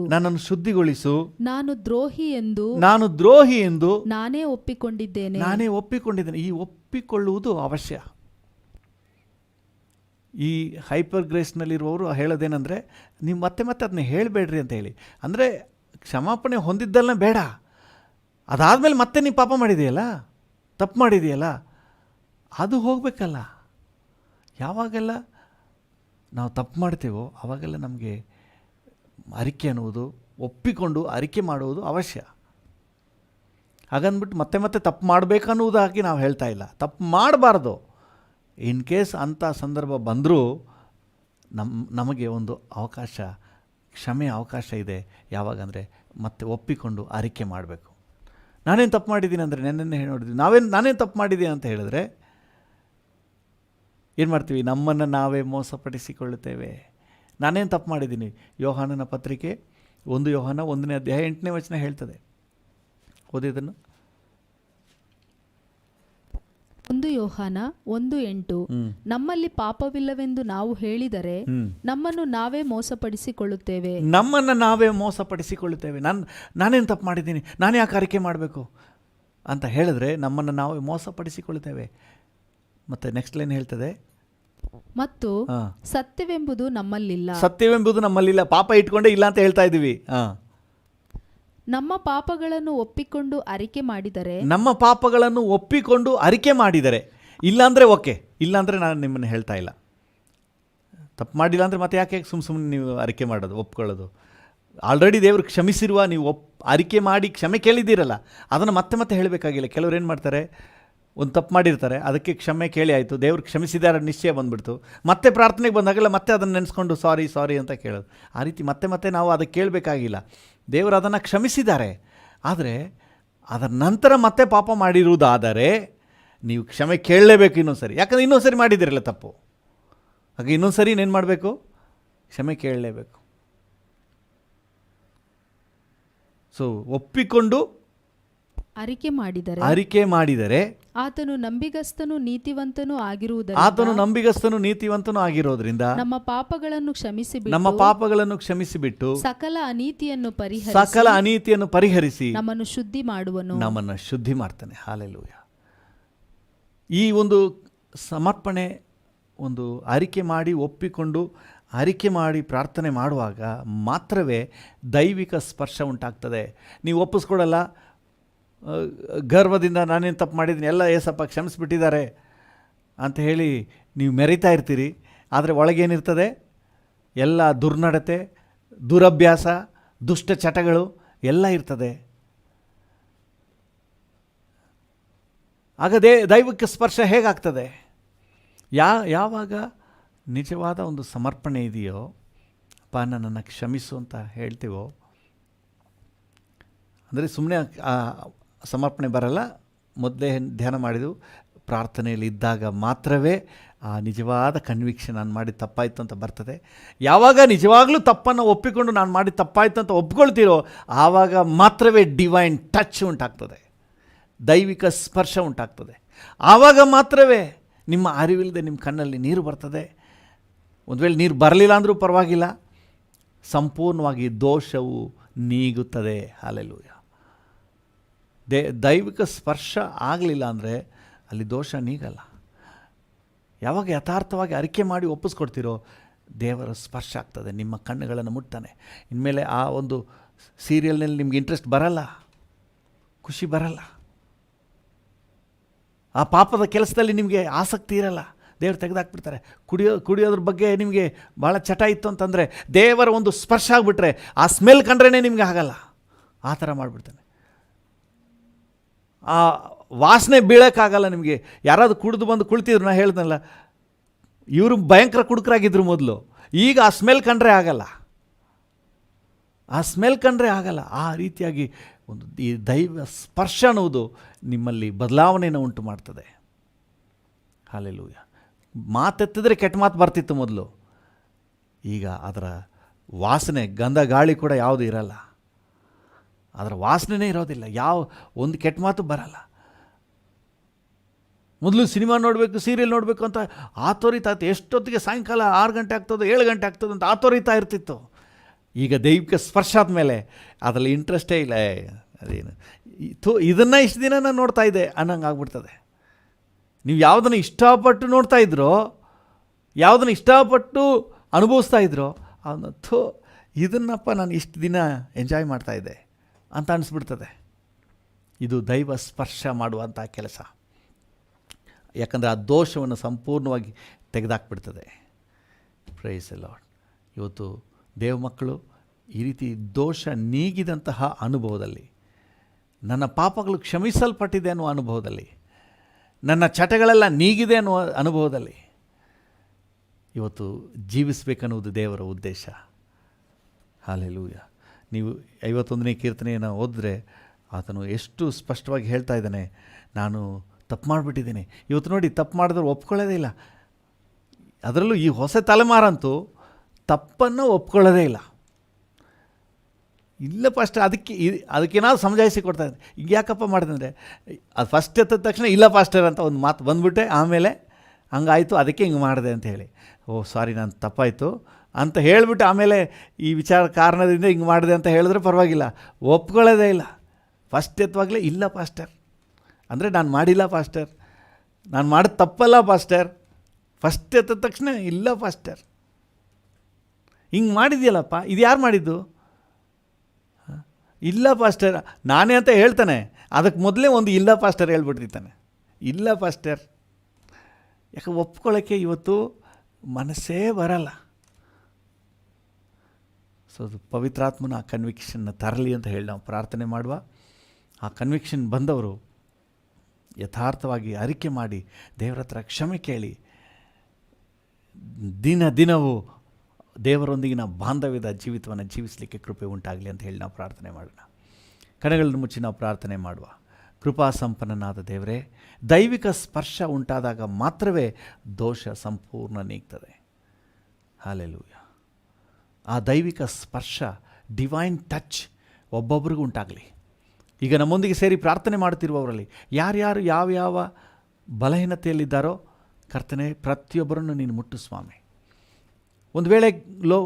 ನಾನು ದ್ರೋಹಿ ಎಂದು ನಾನೇ ಒಪ್ಪಿಕೊಂಡಿದ್ದೇನೆ. ಈ ಒಪ್ಪಿಕೊಳ್ಳುವುದು ಅವಶ್ಯ. ಈ ಹೈಪರ್ ಗ್ರೇಸ್ನಲ್ಲಿರುವವರು ಹೇಳೋದೇನೆಂದರೆ, ನೀವು ಮತ್ತೆ ಅದನ್ನ ಹೇಳಬೇಡ್ರಿ ಅಂತ ಹೇಳಿ. ಅಂದರೆ ಕ್ಷಮಾಪಣೆ ಹೊಂದಿದ್ದಲ್ಲ ಬೇಡ, ಅದಾದಮೇಲೆ ಮತ್ತೆ ನೀವು ಪಾಪ ಮಾಡಿದೆಯಲ್ಲ, ತಪ್ಪು ಮಾಡಿದೆಯಲ್ಲ, ಅದು ಹೋಗಬೇಕಲ್ಲ. ಯಾವಾಗೆಲ್ಲ ನಾವು ತಪ್ಪು ಮಾಡ್ತೇವೋ ಆವಾಗೆಲ್ಲ ನಮಗೆ ಅರಿಕೆ ಅನ್ನುವುದು, ಒಪ್ಪಿಕೊಂಡು ಅರಿಕೆ ಮಾಡುವುದು ಅವಶ್ಯ. ಹಾಗಂದ್ಬಿಟ್ಟು ಮತ್ತೆ ತಪ್ಪು ಮಾಡಬೇಕನ್ನುವುದಾಗಿ ನಾವು ಹೇಳ್ತಾ ಇಲ್ಲ. ತಪ್ಪು ಮಾಡಬಾರ್ದು. ಇನ್ ಕೇಸ್ ಅಂಥ ಸಂದರ್ಭ ಬಂದರೂ ನಮಗೆ ಒಂದು ಅವಕಾಶ, ಕ್ಷಮೆಯ ಅವಕಾಶ ಇದೆ. ಯಾವಾಗಂದರೆ ಮತ್ತೆ ಒಪ್ಪಿಕೊಂಡು ಅರಿಕೆ ಮಾಡಬೇಕು. ನಾನೇನು ತಪ್ಪು ಮಾಡಿದ್ದೀನಿ ಅಂದರೆ, ನೆನ್ನೆ ನೋಡಿದ್ವಿ, ನಾನೇನು ತಪ್ಪು ಮಾಡಿದ್ದೀನಿ ಅಂತ ಹೇಳಿದ್ರೆ ಏನು ಮಾಡ್ತೀವಿ? ನಮ್ಮನ್ನು ನಾವೇ ಮೋಸಪಡಿಸಿಕೊಳ್ಳುತ್ತೇವೆ. ನಾನೇನು ತಪ್ಪು ಮಾಡಿದ್ದೀನಿ? ಯೋಹಾನನ ಪತ್ರಿಕೆ 1 ಯೋಹಾನ 1ನೇ ಅಧ್ಯಾಯ 8ನೇ ವಚನ ಹೇಳ್ತದೆ. ಓದಿದ್ದನ್ನು. 1 ಯೋಹಾನ 1:8 ನಮ್ಮಲ್ಲಿ ಪಾಪವಿಲ್ಲವೆಂದು ನಾವು ಹೇಳಿದರೆ ನಮ್ಮನ್ನು ನಾವೇ ಮೋಸಪಡಿಸಿಕೊಳ್ಳುತ್ತೇವೆ. ನಾನೇನು ತಪ್ಪು ಮಾಡಿದ್ದೀನಿ, ನಾನು ಯಾಕೆ ಅರಿಕೆ ಮಾಡಬೇಕು ಅಂತ ಹೇಳಿದ್ರೆ ನಮ್ಮನ್ನು ನಾವೇ ಮೋಸಪಡಿಸಿಕೊಳ್ಳುತ್ತೇವೆ. ಮತ್ತು ನೆಕ್ಸ್ಟ್ ಲೈನ್ ಹೇಳ್ತದೆ, ಮತ್ತು ಸತ್ಯವೆಂಬುದು ನಮ್ಮಲ್ಲಿಲ್ಲ. ಪಾಪ ಇಟ್ಕೊಂಡೇ ಇಲ್ಲ ಅಂತ ಹೇಳ್ತಾ ಇದ್ದೀವಿ. ನಮ್ಮ ಪಾಪಗಳನ್ನು ಒಪ್ಪಿಕೊಂಡು ಅರಿಕೆ ಮಾಡಿದರೆ ಇಲ್ಲಾಂದರೆ ಓಕೆ, ಇಲ್ಲಾಂದರೆ ನಾನು ನಿಮ್ಮನ್ನು ಹೇಳ್ತಾ ಇಲ್ಲ. ತಪ್ಪು ಮಾಡಿಲ್ಲ ಅಂದರೆ ಮತ್ತೆ ಯಾಕೆ ಸುಮ್ಮನೆ ನೀವು ಅರಿಕೆ ಮಾಡೋದು, ಒಪ್ಕೊಳ್ಳೋದು? ಆಲ್ರೆಡಿ ದೇವರು ಕ್ಷಮಿಸಿರುವ, ನೀವು ಅರಿಕೆ ಮಾಡಿ ಕ್ಷಮೆ ಕೇಳಿದ್ದೀರಲ್ಲ, ಅದನ್ನು ಮತ್ತೆ ಹೇಳಬೇಕಾಗಿಲ್ಲ. ಕೆಲವ್ರು ಏನು ಮಾಡ್ತಾರೆ, ಒಂದು ತಪ್ಪು ಮಾಡಿರ್ತಾರೆ, ಅದಕ್ಕೆ ಕ್ಷಮೆ ಕೇಳಿ ಆಯಿತು, ದೇವ್ರು ಕ್ಷಮಿಸಿದ್ದಾರೆ ನಿಶ್ಚಯ ಬಂದುಬಿಡ್ತು, ಮತ್ತೆ ಪ್ರಾರ್ಥನೆಗೆ ಬಂದಾಗಲ್ಲ ಮತ್ತೆ ಅದನ್ನು ನೆನೆಸ್ಕೊಂಡು ಸಾರಿ ಅಂತ ಕೇಳೋದು. ಆ ರೀತಿ ಮತ್ತೆ ನಾವು ಅದಕ್ಕೆ ಕೇಳಬೇಕಾಗಿಲ್ಲ. ದೇವರು ಅದನ್ನು ಕ್ಷಮಿಸಿದ್ದಾರೆ. ಆದರೆ ಅದರ ನಂತರ ಮತ್ತೆ ಪಾಪ ಮಾಡಿರುವುದಾದರೆ ನೀವು ಕ್ಷಮೆ ಕೇಳಲೇಬೇಕು ಇನ್ನೊಂದು ಸರಿ. ಯಾಕಂದರೆ ಇನ್ನೊಂದು ಸರಿ ಮಾಡಿದ್ದೀರಲ್ಲ ತಪ್ಪು, ಹಾಗೆ ಇನ್ನೊಂದು ಸರಿ ಏನು ಮಾಡಬೇಕು? ಕ್ಷಮೆ ಕೇಳಲೇಬೇಕು. ಸೊ ಒಪ್ಪಿಕೊಂಡು ಅರಿಕೆ ಮಾಡಿದರೆ ಆತನು ನಂಬಿಗಸ್ತನೂ ನೀತಿವಂತನೂ ಆಗಿರೋದ್ರಿಂದ ನಮ್ಮ ಪಾಪಗಳನ್ನು ಕ್ಷಮಿಸಿಬಿಟ್ಟು ಸಕಲ ಅನೀತಿಯನ್ನು ಪರಿಹರಿಸಿ ನಮ್ಮನ್ನು ಶುದ್ಧಿ ಮಾಡ್ತಾನೆ. ಹಾಲೆಲೂಯ. ಈ ಒಂದು ಸಮರ್ಪಣೆ, ಒಂದು ಅರಿಕೆ ಮಾಡಿ ಒಪ್ಪಿಕೊಂಡು ಅರಿಕೆ ಮಾಡಿ ಪ್ರಾರ್ಥನೆ ಮಾಡುವಾಗ ಮಾತ್ರವೇ ದೈವಿಕ ಸ್ಪರ್ಶ ಉಂಟಾಗ್ತದೆ. ನೀವು ಒಪ್ಪಿಸ್ಕೊಡಲ್ಲ, ಗರ್ವದಿಂದ ನಾನೇನು ತಪ್ಪು ಮಾಡಿದ್ದೀನಿ, ಎಲ್ಲ ಏಸಪ್ಪ ಕ್ಷಮಿಸ್ಬಿಟ್ಟಿದ್ದಾರೆ ಅಂತ ಹೇಳಿ ನೀವು ಮೆರೀತಾ ಇರ್ತೀರಿ. ಆದರೆ ಒಳಗೇನಿರ್ತದೆ? ಎಲ್ಲ ದುರ್ನಡತೆ, ದುರಭ್ಯಾಸ, ದುಷ್ಟ ಚಟಗಳು ಎಲ್ಲ ಇರ್ತದೆ. ಆಗ ದೈವಿಕ ಸ್ಪರ್ಶ ಹೇಗಾಗ್ತದೆ? ಯಾವಾಗ ನಿಜವಾದ ಒಂದು ಸಮರ್ಪಣೆ ಇದೆಯೋ, ಅಪ್ಪ ನನ್ನನ್ನು ಕ್ಷಮಿಸು ಅಂತ ಹೇಳ್ತೀವೋ, ಅಂದರೆ ಸುಮ್ಮನೆ ಸಮರ್ಪಣೆ ಬರಲ್ಲ. ಮೊದಲೇ ಧ್ಯಾನ ಮಾಡಿದೆವು, ಪ್ರಾರ್ಥನೆಯಲ್ಲಿ ಇದ್ದಾಗ ಮಾತ್ರವೇ ಆ ನಿಜವಾದ ಕನ್ವಿಕ್ಷನ್ ನಾನು ಮಾಡಿ ತಪ್ಪಾಯಿತು ಅಂತ ಬರ್ತದೆ. ಯಾವಾಗ ನಿಜವಾಗಲೂ ತಪ್ಪನ್ನು ಒಪ್ಪಿಕೊಂಡು ನಾನು ಮಾಡಿ ತಪ್ಪಾಯಿತು ಅಂತ ಒಪ್ಕೊಳ್ತೀರೋ ಆವಾಗ ಮಾತ್ರವೇ ಡಿವೈನ್ ಟಚ್ ಉಂಟಾಗ್ತದೆ, ದೈವಿಕ ಸ್ಪರ್ಶ ಉಂಟಾಗ್ತದೆ. ಆವಾಗ ಮಾತ್ರವೇ ನಿಮ್ಮ ಅರಿವಿಲ್ಲದೆ ನಿಮ್ಮ ಕಣ್ಣಲ್ಲಿ ನೀರು ಬರ್ತದೆ. ಒಂದು ವೇಳೆ ನೀರು ಬರಲಿಲ್ಲ ಅಂದರೂ ಪರವಾಗಿಲ್ಲ, ಸಂಪೂರ್ಣವಾಗಿ ದೋಷವು ನೀಗುತ್ತದೆ. ಹಲ್ಲೆಲೂಯಾ. ದೈವಿಕ ಸ್ಪರ್ಶ ಆಗಲಿಲ್ಲ ಅಂದರೆ ಅಲ್ಲಿ ದೋಷ ನೀಗಲ್ಲ. ಯಾವಾಗ ಯಥಾರ್ಥವಾಗಿ ಅರಿಕೆ ಮಾಡಿ ಒಪ್ಪಿಸ್ಕೊಡ್ತೀರೋ ದೇವರ ಸ್ಪರ್ಶ ಆಗ್ತದೆ, ನಿಮ್ಮ ಕಣ್ಣುಗಳನ್ನು ಮುಟ್ತಾನೆ. ಇನ್ಮೇಲೆ ಆ ಒಂದು ಸೀರಿಯಲ್ನಲ್ಲಿ ನಿಮ್ಗೆ ಇಂಟ್ರೆಸ್ಟ್ ಬರಲ್ಲ, ಖುಷಿ ಬರಲ್ಲ. ಆ ಪಾಪದ ಕೆಲಸದಲ್ಲಿ ನಿಮಗೆ ಆಸಕ್ತಿ ಇರಲ್ಲ, ದೇವರು ತೆಗೆದಾಕ್ಬಿಡ್ತಾರೆ. ಕುಡಿಯೋದ್ರ ಬಗ್ಗೆ ನಿಮಗೆ ಭಾಳ ಚಟ ಇತ್ತು ಅಂತಂದರೆ ದೇವರ ಒಂದು ಸ್ಪರ್ಶ ಆಗಿಬಿಟ್ರೆ ಆ ಸ್ಮೆಲ್ ಕಂಡ್ರೇ ನಿಮಗೆ ಆಗಲ್ಲ, ಆ ಥರ ಮಾಡಿಬಿಡ್ತಾನೆ. ಆ ವಾಸನೆ ಬೀಳೋಕ್ಕಾಗಲ್ಲ ನಿಮಗೆ. ಯಾರಾದರೂ ಕುಡಿದು ಬಂದು ಕುಳಿತಿದ್ರು, ನಾ ಹೇಳ್ದನಲ್ಲ, ಇವರು ಭಯಂಕರ ಕುಡುಕರಾಗಿದ್ದರು ಮೊದಲು, ಈಗ ಆ ಸ್ಮೆಲ್ ಕಂಡ್ರೆ ಆಗಲ್ಲ, ಆ ಸ್ಮೆಲ್ ಕಂಡ್ರೆ ಆಗಲ್ಲ. ಆ ರೀತಿಯಾಗಿ ಒಂದು ಈ ದೈವ ಸ್ಪರ್ಶ ಅನ್ನುವುದು ನಿಮ್ಮಲ್ಲಿ ಬದಲಾವಣೆಯನ್ನು ಉಂಟು ಮಾಡ್ತದೆ. ಹಲ್ಲೆಲೂಯಾ. ಮಾತೆತ್ತಿದ್ರೆ ಕೆಟ್ಟ ಮಾತು ಬರ್ತಿತ್ತು ಮೊದಲು, ಈಗ ಅದರ ವಾಸನೆ, ಗಂಧ ಗಾಳಿ ಕೂಡ ಯಾವುದು ಇರಲ್ಲ, ಅದರ ವಾಸನೆನೇ ಇರೋದಿಲ್ಲ, ಯಾವ ಒಂದು ಕೆಟ್ಟ ಮಾತು ಬರಲ್ಲ. ಮೊದಲು ಸಿನಿಮಾ ನೋಡಬೇಕು, ಸೀರಿಯಲ್ ನೋಡಬೇಕು ಅಂತ ಆತೋರಿತಾ ಇತ್ತು. ಎಷ್ಟೊತ್ತಿಗೆ ಸಾಯಂಕಾಲ 6 ಗಂಟೆ ಆಗ್ತದೆ, 7 ಗಂಟೆ ಆಗ್ತದೆ ಅಂತ ಆತೋರಿತಾ ಇರ್ತಿತ್ತು. ಈಗ ದೈವಿಕ ಸ್ಪರ್ಶ ಆದಮೇಲೆ ಅದರಲ್ಲಿ ಇಂಟ್ರೆಸ್ಟೇ ಇಲ್ಲ. ಅದೇನು ಇದನ್ನು ಇಷ್ಟು ದಿನ ನಾನು ನೋಡ್ತಾ ಇದ್ದೆ ಅನ್ನಂಗೆ ಆಗ್ಬಿಡ್ತದೆ. ನೀವು ಯಾವುದನ್ನು ಇಷ್ಟಪಟ್ಟು ನೋಡ್ತಾ ಇದ್ರೋ, ಯಾವುದನ್ನು ಇಷ್ಟಪಟ್ಟು ಅನುಭವಿಸ್ತಾ ಇದ್ರೋ, ಅವನು ಇದನ್ನಪ್ಪ ನಾನು ಇಷ್ಟು ದಿನ ಎಂಜಾಯ್ ಮಾಡ್ತಾಯಿದ್ದೆ ಅಂತ ಅನಿಸ್ಬಿಡ್ತದೆ. ಇದು ದೈವ ಸ್ಪರ್ಶ ಮಾಡುವಂಥ ಕೆಲಸ. ಯಾಕಂದರೆ ಆ ದೋಷವನ್ನು ಸಂಪೂರ್ಣವಾಗಿ ತೆಗೆದಾಕ್ಬಿಡ್ತದೆ. Price the lord. ಇವತ್ತು ದೇವ ಮಕ್ಕಳು ಈ ರೀತಿ ದೋಷ ನೀಗಿದಂತಹ ಅನುಭವದಲ್ಲಿ, ನನ್ನ ಪಾಪಗಳು ಕ್ಷಮಿಸಲ್ಪಟ್ಟಿದೆ ಅನ್ನುವ ಅನುಭವದಲ್ಲಿ, ನನ್ನ ಚಟಗಳೆಲ್ಲ ನೀಗಿದೆ ಅನ್ನುವ ಅನುಭವದಲ್ಲಿ ಇವತ್ತು ಜೀವಿಸಬೇಕನ್ನುವುದು ದೇವರ ಉದ್ದೇಶ. ಹಲ್ಲೆಲೂಯಾ. ನೀವು 51ನೇ ಕೀರ್ತನೆಯನ್ನು ಓದಿದ್ರೆ ಆತನು ಎಷ್ಟು ಸ್ಪಷ್ಟವಾಗಿ ಹೇಳ್ತಾ ಇದ್ದಾನೆ, ನಾನು ತಪ್ಪು ಮಾಡಿಬಿಟ್ಟಿದ್ದೀನಿ. ಇವತ್ತು ನೋಡಿ, ತಪ್ಪು ಮಾಡಿದ್ರೆ ಒಪ್ಕೊಳ್ಳೋದೇ ಇಲ್ಲ. ಅದರಲ್ಲೂ ಈ ಹೊಸ ತಲೆಮಾರಂತೂ ತಪ್ಪನ್ನು ಒಪ್ಕೊಳ್ಳೋದೇ ಇಲ್ಲ. ಇಲ್ಲಪ್ಪ ಅಷ್ಟೇ, ಅದಕ್ಕೇನಾದ್ರು ಸಮಜಾಯಿಸಿ ಕೊಡ್ತಾ ಇದ್ದಾರೆ. ಈಗ ಯಾಕಪ್ಪ ಮಾಡಿದೆ ಅಂದರೆ, ಅದು ಫಸ್ಟ್ ಎತ್ತಿದ ತಕ್ಷಣ ಇಲ್ಲ ಪಾಸ್ಟರ್ ಅಂತ ಒಂದು ಮಾತು ಬಂದುಬಿಟ್ಟೆ, ಆಮೇಲೆ ಹಂಗಾಯಿತು ಅದಕ್ಕೆ ಹಿಂಗೆ ಮಾಡಿದೆ ಅಂತ ಹೇಳಿ, ಓ ಸಾರಿ ನಾನು ತಪ್ಪಾಯಿತು ಅಂತ ಹೇಳಿಬಿಟ್ಟು ಆಮೇಲೆ ಈ ವಿಚಾರ ಕಾರಣದಿಂದ ಹಿಂಗೆ ಮಾಡಿದೆ ಅಂತ ಹೇಳಿದ್ರೆ ಪರವಾಗಿಲ್ಲ, ಒಪ್ಕೊಳ್ಳೋದೇ ಇಲ್ಲ. ಫಸ್ಟ್ ಎತ್ತವಾಗಲೇ ಇಲ್ಲ ಪಾಸ್ಟರ್ ಅಂದರೆ ನಾನು ಮಾಡಿಲ್ಲ ಪಾಸ್ಟರ್, ನಾನು ಮಾಡೋದು ತಪ್ಪಲ್ಲ ಪಾಸ್ಟರ್. ಫಸ್ಟ್ ಎತ್ತಿದ ತಕ್ಷಣ ಇಲ್ಲ ಪಾಸ್ಟರ್, ಹಿಂಗೆ ಮಾಡಿದ್ಯಲ್ಲಪ್ಪ, ಇದು ಯಾರು ಮಾಡಿದ್ದು? ಇಲ್ಲ ಪಾಸ್ಟರ್ ನಾನೇ ಅಂತ ಹೇಳ್ತಾನೆ. ಅದಕ್ಕೆ ಮೊದಲೇ ಒಂದು ಇಲ್ಲ ಪಾಸ್ಟರ್ ಹೇಳ್ಬಿಟ್ಟಿರ್ತಾನೆ, ಇಲ್ಲ ಪಾಸ್ಟರ್. ಯಾಕೆ ಒಪ್ಕೊಳ್ಳೋಕ್ಕೆ ಇವತ್ತು ಮನಸ್ಸೇ ಬರಲ್ಲ. ಸೊ ಅದು ಪವಿತ್ರಾತ್ಮನ ಆ ಕನ್ವಿಕ್ಷನ್ನ ತರಲಿ ಅಂತ ಹೇಳಿ ನಾವು ಪ್ರಾರ್ಥನೆ ಮಾಡುವ. ಆ ಕನ್ವಿಕ್ಷನ್ ಬಂದವರು ಯಥಾರ್ಥವಾಗಿ ಅರಿಕೆ ಮಾಡಿ ದೇವರ ಹತ್ರ ಕ್ಷಮೆ ಕೇಳಿ ದಿನವೂ ದೇವರೊಂದಿಗಿನ ಬಾಂಧವ್ಯದ ಜೀವಿತವನ್ನು ಜೀವಿಸಲಿಕ್ಕೆ ಕೃಪೆ ಉಂಟಾಗಲಿ ಅಂತ ಹೇಳಿ ನಾವು ಪ್ರಾರ್ಥನೆ ಮಾಡೋಣ. ಕಣ್ಣುಗಳನ್ನು ಮುಚ್ಚಿ ನಾವು ಪ್ರಾರ್ಥನೆ ಮಾಡುವ. ಕೃಪಾ ಸಂಪನ್ನನಾದ ದೇವರೇ, ದೈವಿಕ ಸ್ಪರ್ಶ ಉಂಟಾದಾಗ ಮಾತ್ರವೇ ದೋಷ ಸಂಪೂರ್ಣ ನೀಗ್ತದೆ. ಹಲ್ಲೆಲೂಯಾ. ಆ ದೈವಿಕ ಸ್ಪರ್ಶ, ಡಿವೈನ್ ಟಚ್ ಒಬ್ಬೊಬ್ಬರಿಗೂ ಉಂಟಾಗಲಿ. ಈಗ ನಮ್ಮೊಂದಿಗೆ ಸೇರಿ ಪ್ರಾರ್ಥನೆ ಮಾಡುತ್ತಿರುವವರಲ್ಲಿ ಯಾರ್ಯಾರು ಯಾವ ಬಲಹೀನತೆಯಲ್ಲಿದ್ದಾರೋ ಕರ್ತನೇ, ಪ್ರತಿಯೊಬ್ಬರನ್ನು ನೀನು ಮುಟ್ಟು ಸ್ವಾಮಿ. ಒಂದು ವೇಳೆ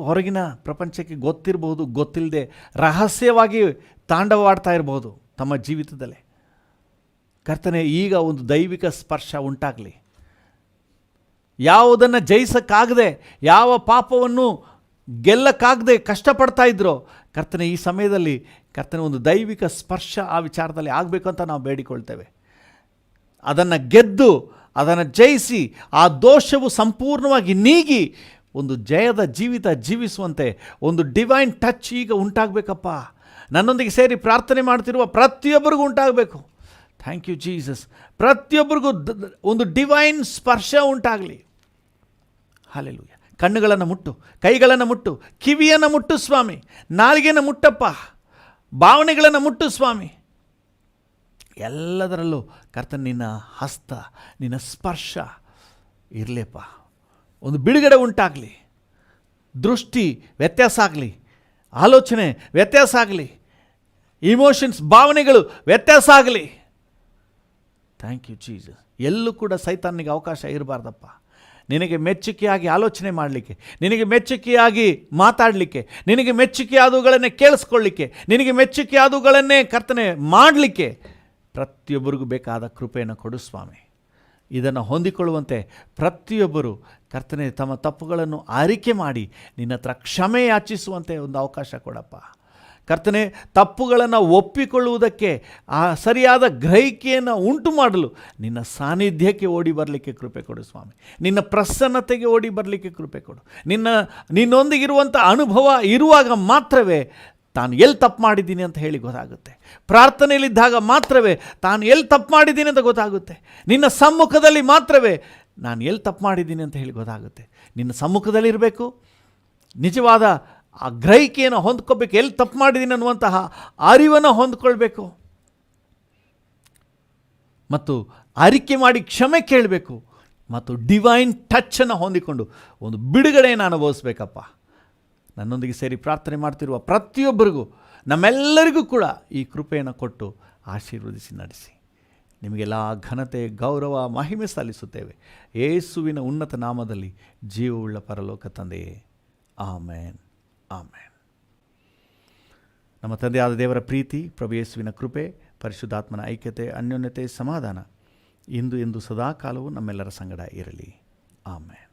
ಹೊರಗಿನ ಪ್ರಪಂಚಕ್ಕೆ ಗೊತ್ತಿರಬಹುದು, ಗೊತ್ತಿಲ್ಲದೆ ರಹಸ್ಯವಾಗಿ ತಾಂಡವವಾಡ್ತಾ ಇರಬಹುದು ತಮ್ಮ ಜೀವಿತದಲ್ಲೇ. ಕರ್ತನೇ, ಈಗ ಒಂದು ದೈವಿಕ ಸ್ಪರ್ಶ ಉಂಟಾಗಲಿ. ಯಾವುದನ್ನು ಜಯಿಸೋಕ್ಕಾಗದೆ, ಯಾವ ಪಾಪವನ್ನು ಗೆಲ್ಲಕ್ಕಾಗದೆ ಕಷ್ಟಪಡ್ತಾ ಇದ್ರೋ ಕರ್ತನೆ, ಈ ಸಮಯದಲ್ಲಿ ಕರ್ತನೆ ಒಂದು ದೈವಿಕ ಸ್ಪರ್ಶ ಆ ವಿಚಾರದಲ್ಲಿ ಆಗಬೇಕು ಅಂತ ನಾವು ಬೇಡಿಕೊಳ್ತೇವೆ. ಅದನ್ನು ಗೆದ್ದು, ಅದನ್ನು ಜಯಿಸಿ, ಆ ದೋಷವು ಸಂಪೂರ್ಣವಾಗಿ ನೀಗಿ ಒಂದು ಜಯದ ಜೀವಿತ ಜೀವಿಸುವಂತೆ ಒಂದು ಡಿವೈನ್ ಟಚ್ ಈಗ ಉಂಟಾಗಬೇಕಪ್ಪ. ನನ್ನೊಂದಿಗೆ ಸೇರಿ ಪ್ರಾರ್ಥನೆ ಮಾಡ್ತಿರುವ ಪ್ರತಿಯೊಬ್ಬರಿಗೂ ಉಂಟಾಗಬೇಕು. Thank you Jesus. ಪ್ರತಿಯೊಬ್ಬರಿಗೂ ಒಂದು ಡಿವೈನ್ ಸ್ಪರ್ಶ ಉಂಟಾಗಲಿ. ಹಲ್ಲೆಲೂಯಾ. ಕಣ್ಣುಗಳನ್ನು ಮುಟ್ಟು, ಕೈಗಳನ್ನು ಮುಟ್ಟು, ಕಿವಿಯನ್ನು ಮುಟ್ಟು ಸ್ವಾಮಿ, ನಾಲಿಗೆಯನ್ನು ಮುಟ್ಟಪ್ಪ, ಭಾವನೆಗಳನ್ನು ಮುಟ್ಟು ಸ್ವಾಮಿ. ಎಲ್ಲದರಲ್ಲೂ ಕರ್ತನ ನಿನ್ನ ಹಸ್ತ, ನಿನ್ನ ಸ್ಪರ್ಶ ಇರಲಿಪ್ಪ. ಒಂದು ಬಿಡುಗಡೆ ಉಂಟಾಗಲಿ, ದೃಷ್ಟಿ ವ್ಯತ್ಯಾಸ ಆಗಲಿ, ಆಲೋಚನೆ ವ್ಯತ್ಯಾಸ ಆಗಲಿ, ಇಮೋಷನ್ಸ್ ಭಾವನೆಗಳು ವ್ಯತ್ಯಾಸ ಆಗಲಿ. Thank you Jesus. ಎಲ್ಲೂ ಕೂಡ ಸೈತಾನಿಗೆ ಅವಕಾಶ ಇರಬಾರ್ದಪ್ಪ. ನಿನಗೆ ಮೆಚ್ಚುಗೆಯಾಗಿ ಆಲೋಚನೆ ಮಾಡಲಿಕ್ಕೆ, ನಿನಗೆ ಮೆಚ್ಚುಗೆಯಾಗಿ ಮಾತಾಡಲಿಕ್ಕೆ, ನಿನಗೆ ಮೆಚ್ಚುಗೆಯಾದವುಗಳನ್ನೇ ಕೇಳಿಸ್ಕೊಳ್ಳಿಕ್ಕೆ, ನಿನಗೆ ಮೆಚ್ಚುಗೆಯಾದವುಗಳನ್ನೇ ಕರ್ತನೆ ಮಾಡಲಿಕ್ಕೆ ಪ್ರತಿಯೊಬ್ಬರಿಗೂ ಬೇಕಾದ ಕೃಪೆಯನ್ನು ಕೊಡು ಸ್ವಾಮಿ. ಇದನ್ನು ಹೊಂದಿಕೊಳ್ಳುವಂತೆ ಪ್ರತಿಯೊಬ್ಬರು ಕರ್ತನೆ ತಮ್ಮ ತಪ್ಪುಗಳನ್ನು ಅರಿಕೆ ಮಾಡಿ ನಿನ್ನ ಹತ್ರ ಕ್ಷಮೆ ಯಾಚಿಸುವಂತೆ ಒಂದು ಅವಕಾಶ ಕೊಡಪ್ಪ. ಕರ್ತನೆ, ತಪ್ಪುಗಳನ್ನು ಒಪ್ಪಿಕೊಳ್ಳುವುದಕ್ಕೆ ಆ ಸರಿಯಾದ ಗ್ರಹಿಕೆಯನ್ನು ಉಂಟು ಮಾಡಲು ನಿನ್ನ ಸಾನ್ನಿಧ್ಯಕ್ಕೆ ಓಡಿ ಬರಲಿಕ್ಕೆ ಕೃಪೆ ಕೊಡು ಸ್ವಾಮಿ. ನಿನ್ನ ಪ್ರಸನ್ನತೆಗೆ ಓಡಿ ಬರಲಿಕ್ಕೆ ಕೃಪೆ ಕೊಡು. ನಿನ್ನೊಂದಿಗಿರುವಂಥ ಅನುಭವ ಇರುವಾಗ ಮಾತ್ರವೇ ತಾನು ಎಲ್ಲಿ ತಪ್ಪು ಮಾಡಿದ್ದೀನಿ ಅಂತ ಹೇಳಿ ಗೊತ್ತಾಗುತ್ತೆ. ಪ್ರಾರ್ಥನೆಯಲ್ಲಿದ್ದಾಗ ಮಾತ್ರವೇ ತಾನು ಎಲ್ಲಿ ತಪ್ಪು ಮಾಡಿದ್ದೀನಿ ಅಂತ ಗೊತ್ತಾಗುತ್ತೆ. ನಿನ್ನ ಸಮ್ಮುಖದಲ್ಲಿ ಮಾತ್ರವೇ ನಾನು ಎಲ್ಲಿ ತಪ್ಪು ಮಾಡಿದ್ದೀನಿ ಅಂತ ಹೇಳಿ ಗೊತ್ತಾಗುತ್ತೆ. ನಿನ್ನ ಸಮ್ಮುಖದಲ್ಲಿರಬೇಕು, ನಿಜವಾದ ಆ ಗ್ರಹಿಕೆಯನ್ನು ಹೊಂದ್ಕೋಬೇಕು, ಎಲ್ಲಿ ತಪ್ಪು ಮಾಡಿದ್ದೀನಿ ಅನ್ನುವಂತಹ ಅರಿವನ್ನು ಹೊಂದ್ಕೊಳ್ಬೇಕು ಮತ್ತು ಅರಿಕೆ ಮಾಡಿ ಕ್ಷಮೆ ಕೇಳಬೇಕು ಮತ್ತು ಡಿವೈನ್ ಟಚ್ಚನ್ನು ಹೊಂದಿಕೊಂಡು ಒಂದು ಬಿಡುಗಡೆಯನ್ನು ಅನುಭವಿಸ್ಬೇಕಪ್ಪ. ನನ್ನೊಂದಿಗೆ ಸೇರಿ ಪ್ರಾರ್ಥನೆ ಮಾಡ್ತಿರುವ ಪ್ರತಿಯೊಬ್ಬರಿಗೂ, ನಮ್ಮೆಲ್ಲರಿಗೂ ಕೂಡ ಈ ಕೃಪೆಯನ್ನು ಕೊಟ್ಟು ಆಶೀರ್ವದಿಸಿ ನಡೆಸಿ. ನಿಮಗೆಲ್ಲ ಘನತೆ, ಗೌರವ, ಮಹಿಮೆ ಸಲ್ಲಿಸುತ್ತೇವೆ ಯೇಸುವಿನ ಉನ್ನತ ನಾಮದಲ್ಲಿ, ಜೀವವುಳ್ಳ ಪರಲೋಕ ತಂದೆಯೇ. ಆಮೇನ್, ಆಮೇನ್. ನಮ್ಮ ತಂದೆಯಾದ ದೇವರ ಪ್ರೀತಿ, ಪ್ರಭು ಯೇಸುವಿನ ಕೃಪೆ, ಪರಿಶುದ್ಧಾತ್ಮನ ಐಕ್ಯತೆ, ಅನ್ಯೋನ್ಯತೆ, ಸಮಾಧಾನ ಇಂದು ಎಂದು ಸದಾಕಾಲವೂ ನಮ್ಮೆಲ್ಲರ ಸಂಗಡ ಇರಲಿ. ಆಮೇನ್.